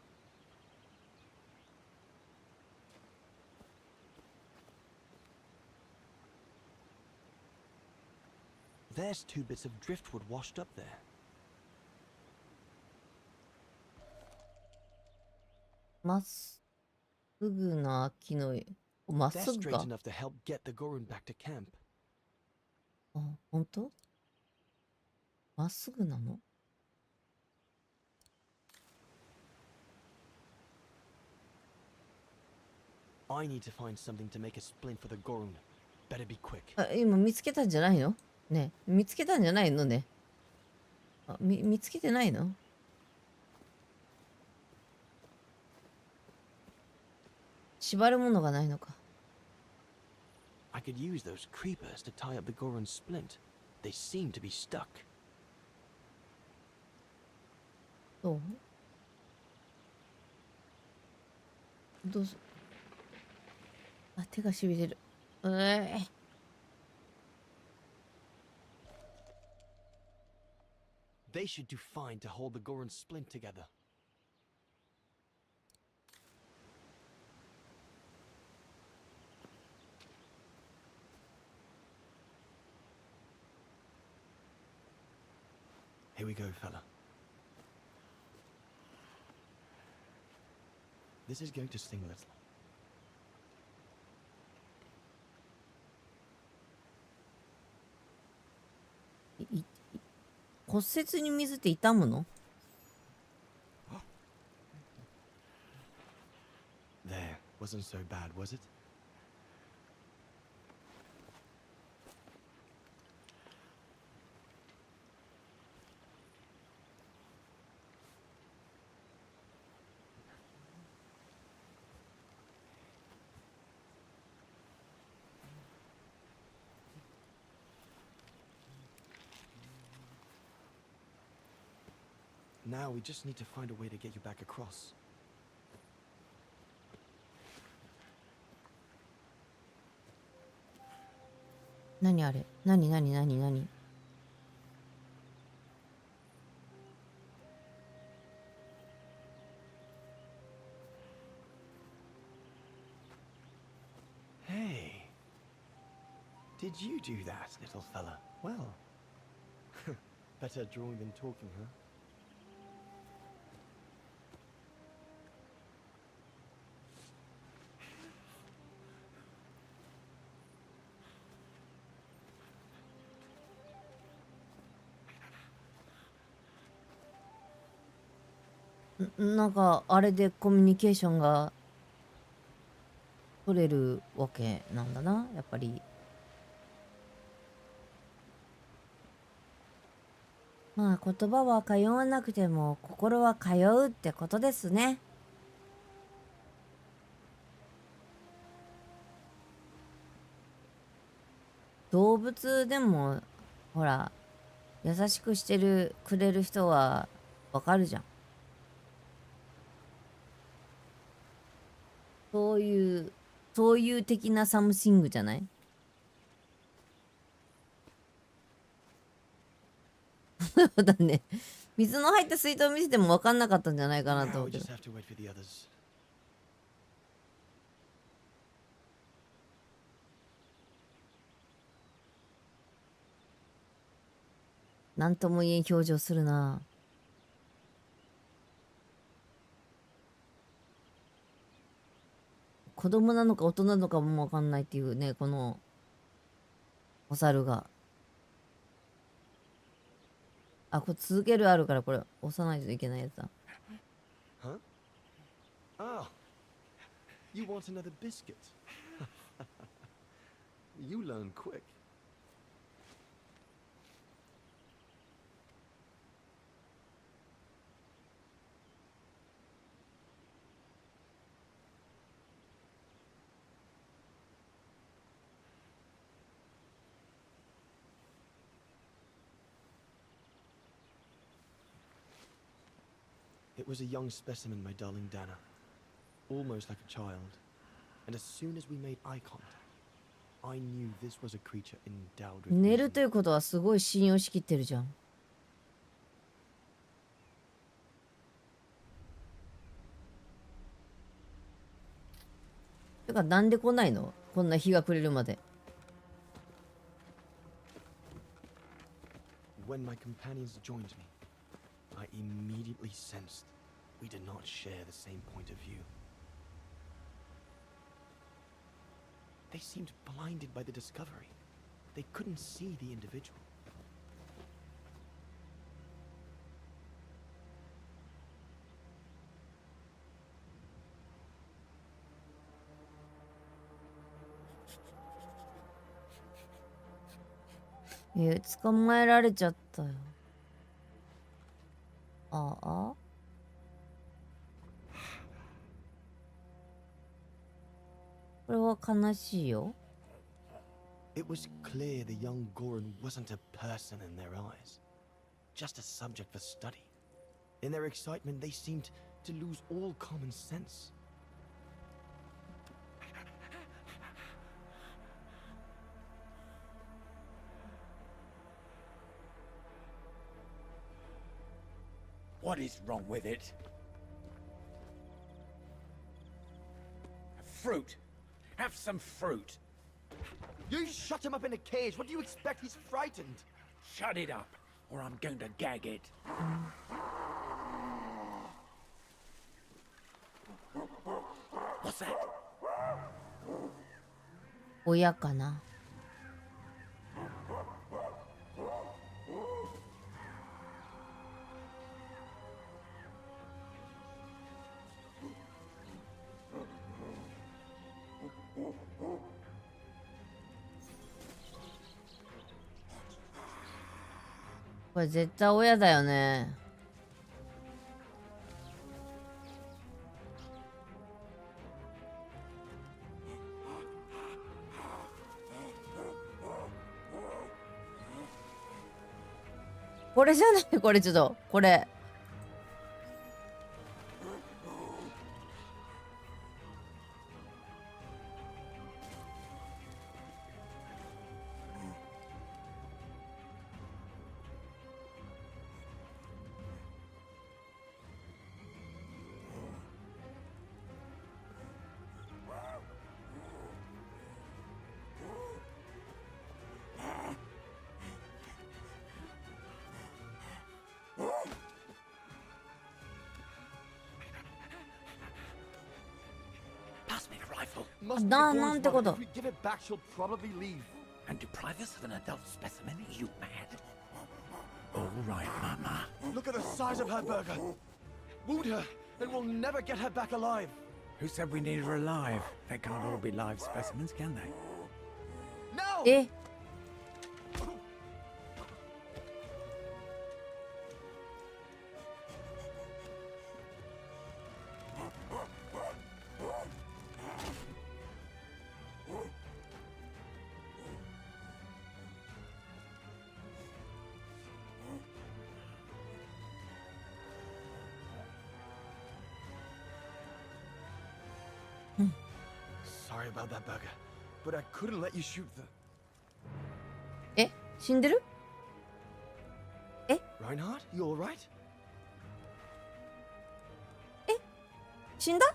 There's 2 bits of driftwood washed up there. まっすぐな木の絵。まっ They're すぐ straight か。 enough to help get the Goron back to camp. あ、ほんと？まっすぐなの？ I need to find something to make a splint for the Goron. Better be quick. あ、今見つけたんじゃないの？ね、見つけたんじゃないのね。あ、見つけてないの？縛るものがないのか。I could use those creepers to tie up the Goron's splint. They seem to be stuck. どう？どうぞ。あ、手がしびれる。They should do fine to hold the Goron's splint together. Here we go, fella. This is going to sting a little. 骨折に水って痛むの？ There, wasn't so bad, was it? Now we just need to find a way to get you back across. 何あれ？何？ Hey, did you do that, little fella? Well, better drawing than talking, huh? なんかあれでコミュニケーションが取れるわけなんだな、やっぱり。まあ言葉は通わなくても心は通うってことですね。動物でもほら優しくしてくれる人はわかるじゃん。そういう的なサムシングじゃない？そうだね。水の入った水筒を見せても分かんなかったんじゃないかなと Now 思う we けど。 just have to wait for the others. なんとも言えん表情するな。子供なのか大人なのかもわかんないっていうね、このお猿が。あ、これ続けるあるから、これ押さないといけないやつだ。Huh? Ah, you want another biscuit? You learn quick. It was a young specimen, my darling Dana. Almost like a child. And as soon as we made eye contact, I knew this was a creature endowed with 寝る wisdom. ということはすごい信用しきってるじゃん。てか、なんで来ないの？こんな日が暮れるまで。When my companions joined me, I immediately sensed we did not share the same point of view. They seemed blinded by the discovery. They couldn't see the individual. 捕まえられちゃったよ。ああ。これは悲しいよ。It was clear the young Goran wasn't a person in their eyes, just a subject for study. In their excitement, they seemed to lose all common sense. What is wrong with it? Fruit. Have some fruit. You shut him up in a cage. What do you expect? He's frightened. Shut it up, or I'm going to gag it. What's that? 親かな。これ絶対親だよね。これじゃない？これちょっとこれ。Pass me the rifle. Must be Na- Goran'sなんて mother. こと。 If we give it back, she'll probably leave. And deprive us of an adult specimen? Are you mad? All right, Mama. Look at the size of her burger. Wound her, and we'll never get her back alive. Who said we need her alive? They can't all be live specimens, can they? No! え、Sorry about that burger, but I couldn't let you shoot the... え、死んでる？ Reinhardt, you alright? 死んだ？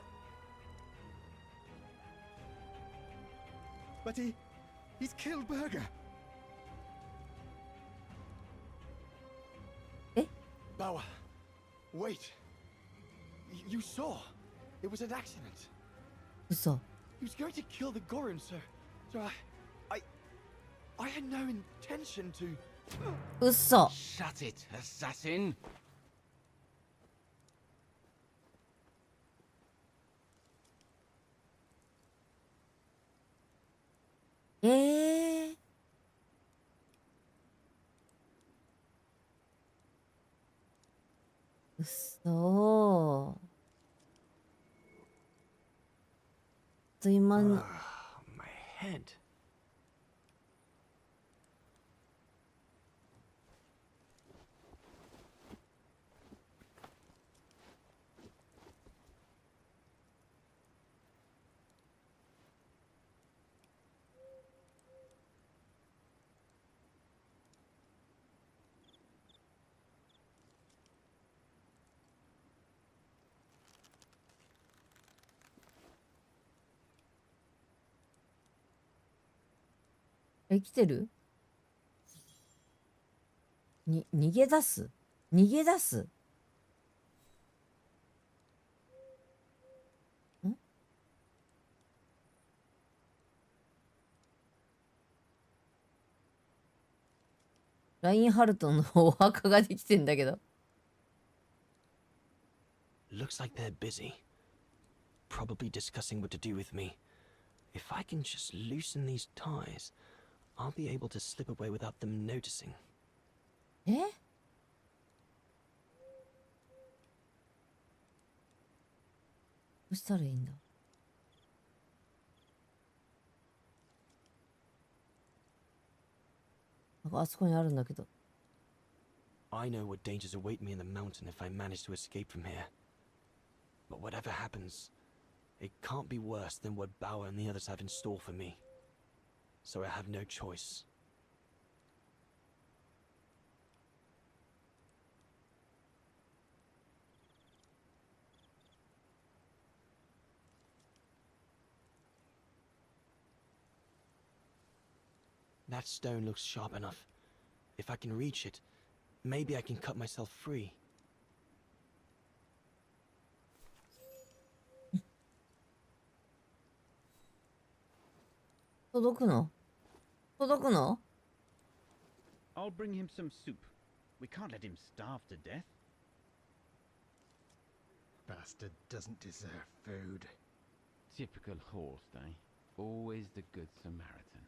But he's killed Burger. え、 Bauer, wait. You saw. It was an accident. 嘘。He was going to kill the Goron, so I had no intention to. うっそ。 Shut it, assassin! うっそー。今の My head. 生きてる？逃げ出す？逃げ出す？ん？ラインハルトンのお墓ができてんだけど。Looks like they're busy. Probably discussing what to do with me. If I can just loosen these ties, I'll be able to slip away without them noticing. え？どうしたらいいんだ？なんかあそこにあるんだけど。I know what dangers await me in the mountain if I manage to escape from here. But whatever happens, it can't be worse than what Bauer and the others have in store for me. So I have no choice. That stone looks sharp enough. If I can reach it, maybe I can cut myself free. 届くの？届くの？ I'll bring him some soup. We can't let him starve to death. Bastard doesn't deserve food. Typical horse, eh? Always the good Samaritan.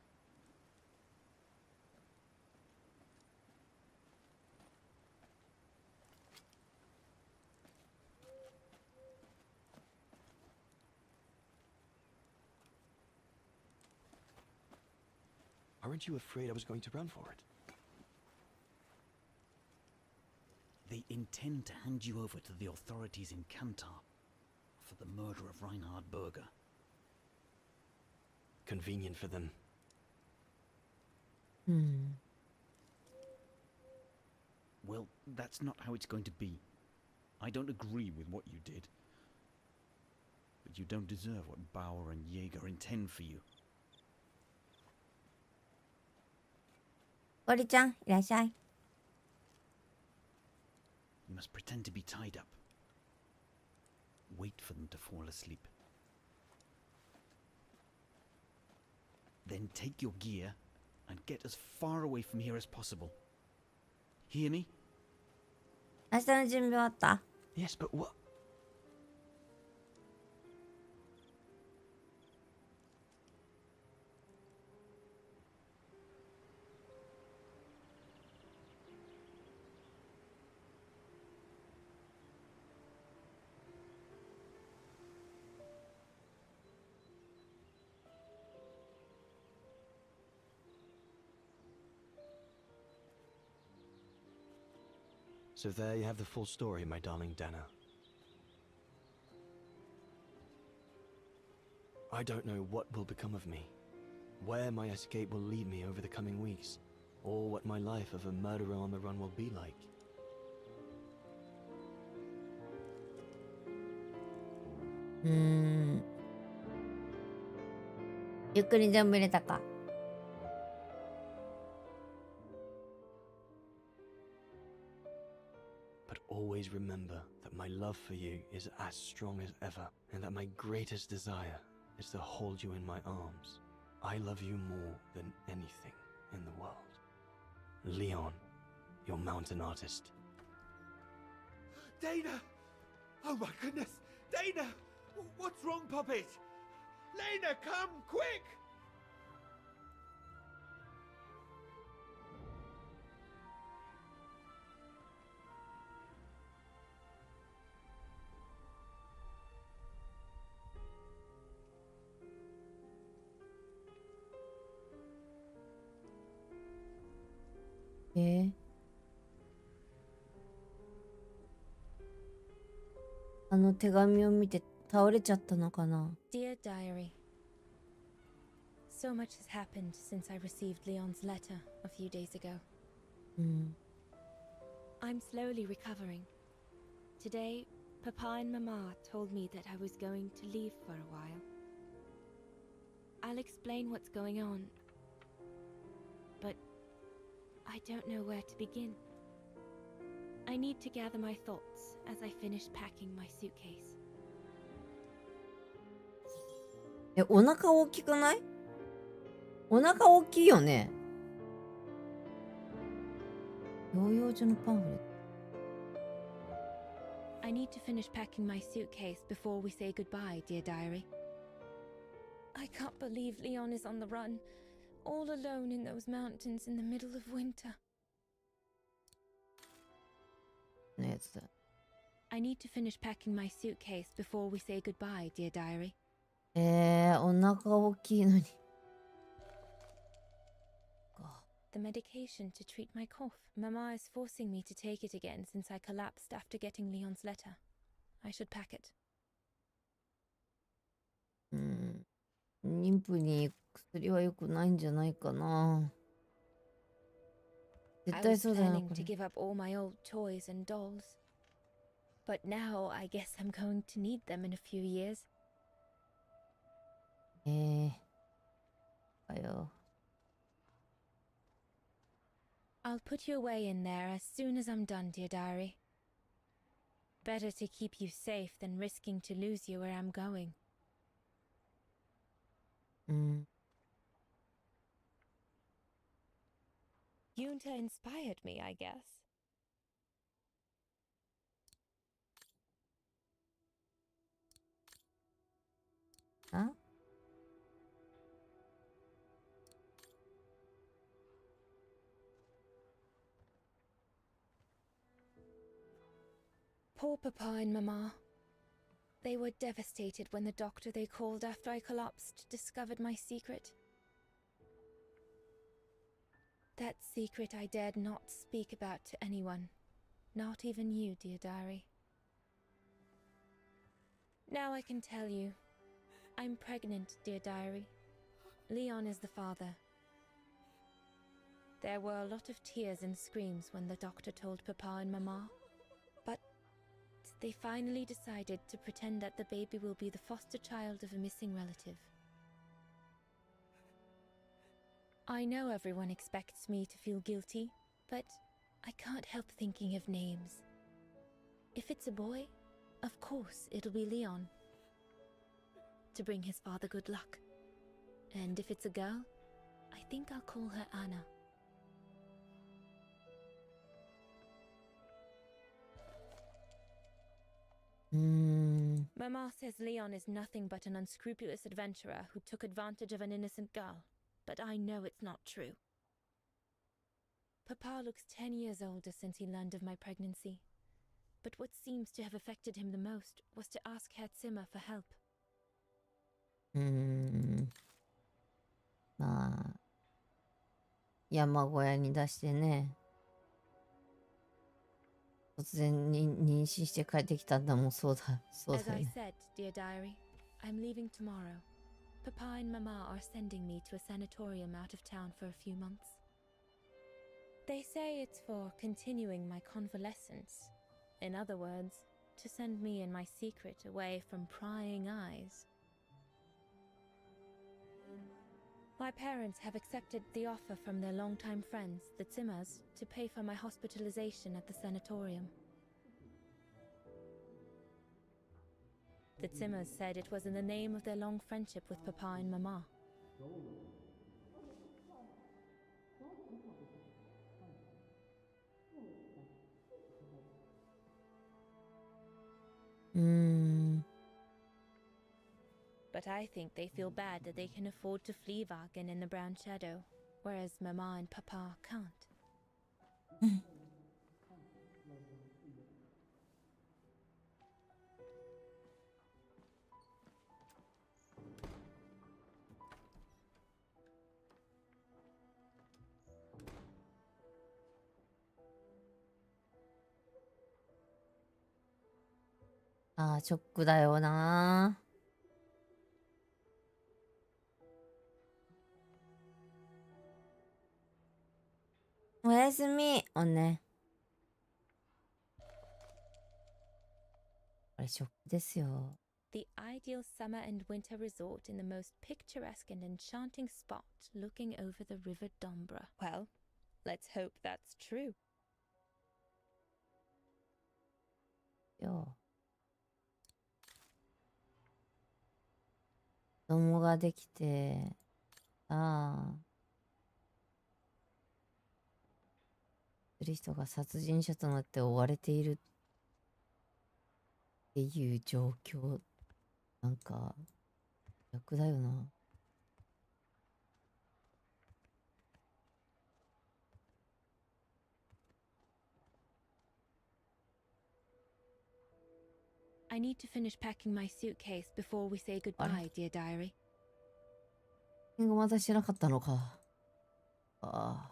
Aren't you afraid I was going to run for it? They intend to hand you over to the authorities in Kantar for the murder of Reinhard Berger. Convenient for them. Well, that's not how it's going to be. I don't agree with what you did. But you don't deserve what Bauer and Jaeger intend for you. ゴリちゃん、いらっしゃい。You must pretend to be tied up. Wait for them to fall asleep. Then take your gear and get as far away from here as possible. Hear me? 明日の準備終わった？ Yes, but what? So there you have the full story, my darling Dana. I don't know what will become of me, where my escape will lead me over the coming weeks, or what my life of a murderer on the run will be like. ゆっくり全部入れたか。But always remember that my love for you is as strong as ever, and that my greatest desire is to hold you in my arms. I love you more than anything in the world. Leon, your mountain artist. Dana! Oh my goodness! Dana! What's wrong, Puppet? Lena, come, quick! Eh? あの手紙を見て倒れちゃったのかな。 Dear Diary, so much has happened since I received Leon's letter a few days ago. うん。 I'm slowly recovering. Today, Papa and Mama told me that I was going to leave for a while. I'll explain what's going on, but I don't know where to begin. I need to gather my thoughts as I finish packing my suitcase. お腹大きくない？お腹大きいよね。療養所のパンフレット。I need to finish packing my suitcase before we say goodbye, dear diary. I can't believe Leon is on the run, all alone in those mountains in the middle of winter. のやつだ。I need to finish packing my suitcase before we say goodbye, dear diary. お腹大きいのに。The medication to treat my cough. Mama is forcing me to take it again since I collapsed after getting Leon's letter. I should pack it. 妊婦に薬は良くないんじゃないかな。絶 I 対 was そうだよな、 planning こ to れ。 give up all my old toys and dolls. But now I guess I'm going to need them in a few years. かよ。I'll put you away in there as soon as I'm done, dear diary. Better to keep you safe than risking to lose you where I'm going. うん。 Yunta inspired me, I guess. あ Poor Papa and Mama. They were devastated when the doctor they called after I collapsed discovered my secret. That secret I dared not speak about to anyone, not even you, dear diary. Now I can tell you. I'm pregnant, dear diary. Leon is the father. There were a lot of tears and screams when the doctor told Papa and Mama. But they finally decided to pretend that the baby will be the foster child of a missing relative. I know everyone expects me to feel guilty, but I can't help thinking of names. If it's a boy, of course it'll be Leon, to bring his father good luck. And if it's a girl, I think I'll call her Anna. Mama says Leon is nothing but an unscrupulous adventurer who took advantage of an innocent girl, but I know it's not true. Papa looks 10 years older since he learned of my pregnancy, but what seems to have affected him the most was to ask Herr Zimmer for help. まあ、山小屋に出してね。突然に妊娠して帰ってきたんだもん、そうだ、そうだ As よ I ね。 said, dear diary, I'm leaving tomorrow. Papa and Mama are sending me to a sanatorium out of town for a few months. They say it's for continuing my convalescence. In other words, to send me and my secret away from prying eyes. My parents have accepted the offer from their longtime friends, the Zimmers, to pay for my hospitalization at the sanatorium. The Zimmers said it was in the name of their long friendship with Papa and Mama. But I think they feel bad that they can afford to flee Vaghen in the Brown Shadow, whereas Mama and Papa can't. ああ、ショックだよな。おやすみ。おね。これショックですよ。The ideal summer and winter resort in the most picturesque and enchanting spot looking over the River Dombra. Well, let's hope that's true. よ。子供ができて、する人が殺人者となって追われているっていう状況、なんか逆だよな。I need to finish packing my suitcase before we say goodbye, dear diary. まだしてなかったのか。ああ。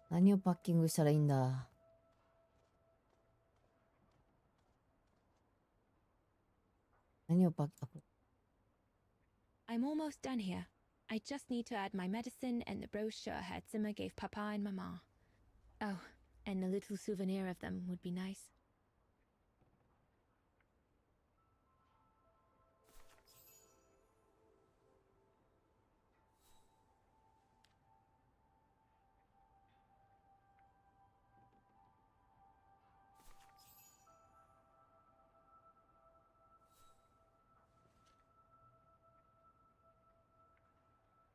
何をパッキングしたらいいんだ。何をパッキング。I'm almost done here. I just need to add my medicine and the brochure Herr Zimmer gave Papa and Mama. Oh, and a little souvenir of them would be nice.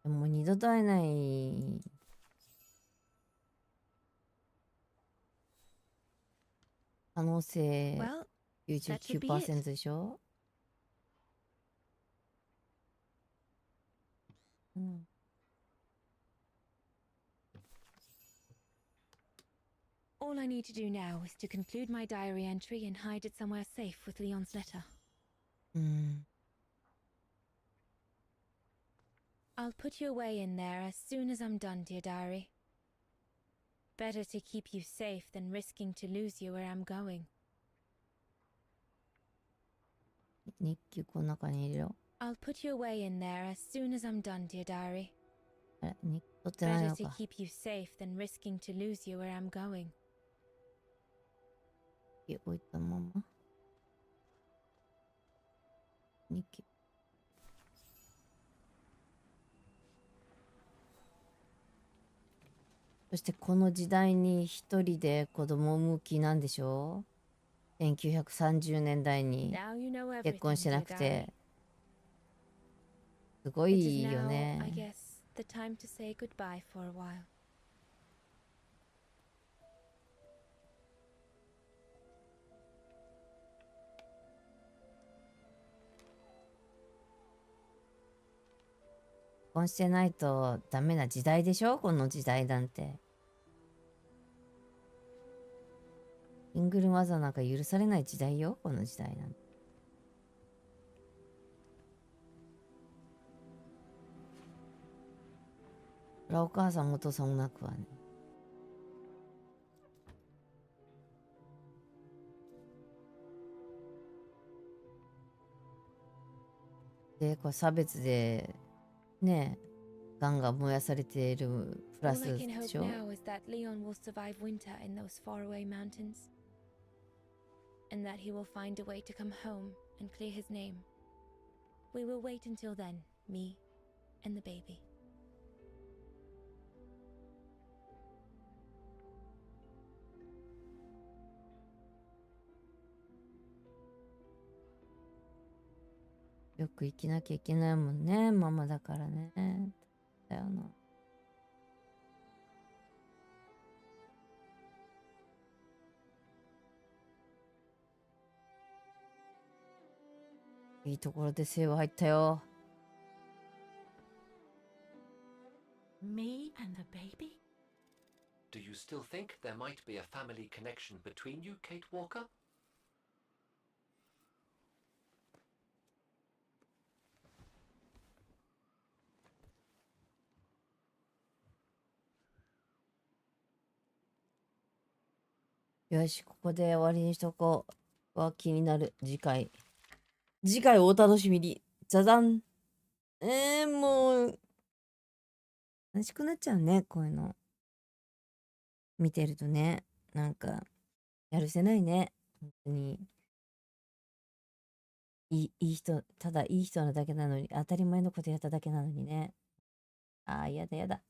もう二度と会えない可能性 Well, that should be 99% it. でしょ、うん、All I need to do now is to conclude my diary entry and hide it somewhere safe with Leon's letter. うん。I'll put you away in there as soon as I'm done, dear diary. Better to keep you safe than risking to lose you where I'm going. 日記この中に入れろ。I'll put you away in there as soon as I'm done, dear diary. あれ、日記取ってない Better の to か。 keep you safe than risking to lose you where I'm going. 日記置いたまま。日記。そしてこの時代に一人で子供を産む気なんでしょう。1930年代に Now you know 結婚 everything, してな dear く diary. てすご It い is よ now, ね。 I guess, the time to say goodbye for a while. 結婚してないとダメな時代でしょ、この時代なんて。シングルマザーなんか許されない時代よ、この時代なんて。そりゃお母さんもお父さんもなくはね。で、これ差別でね、ガンガン燃やされているプラ All ス I can で hope しょ。 now is that Leon will survive winter in those faraway mountains. And that he will find a way to come home and clear his name. We will wait until then, me and the baby. うよく生きなきゃいけないもんね。ママだからね。だよな。いいところでセーブ入ったよ。Me and the baby? Do you still think there might be a family connection between you, Kate Walker?よし、ここで終わりにしとこう。は気になる。次回をお楽しみに。じゃじゃん。もう、悲しくなっちゃうね、こういうの。見てるとね。なんか、やるせないね。本当に。いい人、ただいい人なだけなのに、当たり前のことやっただけなのにね。やだやだ。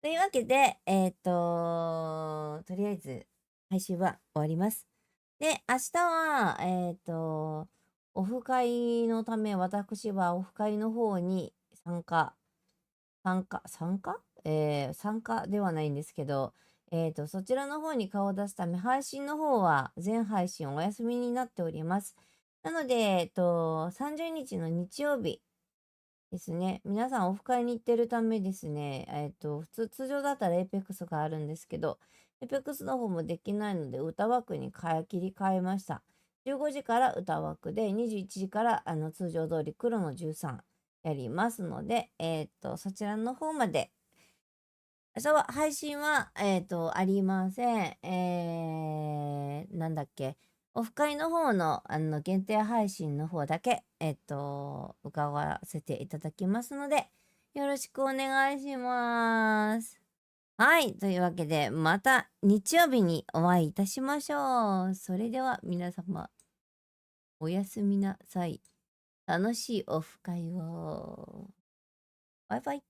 というわけで、とりあえず、配信は終わります。で、明日は、オフ会のため、私はオフ会の方に参加ではないんですけど、そちらの方に顔を出すため、配信の方は全配信お休みになっております。なので、30日の日曜日ですね、皆さんオフ会に行ってるためですね、通常だったら APEX があるんですけど、APEX の方もできないので、歌枠に切り替えました。15時から歌枠で、21時から通常通り黒の13やりますので、そちらの方まで、配信は、ありません。なんだっけ、オフ会の方の、限定配信の方だけ、伺わせていただきますので、よろしくお願いします。はい。というわけで、また日曜日にお会いいたしましょう。それでは皆様、おやすみなさい。楽しいオフ会を。バイバイ。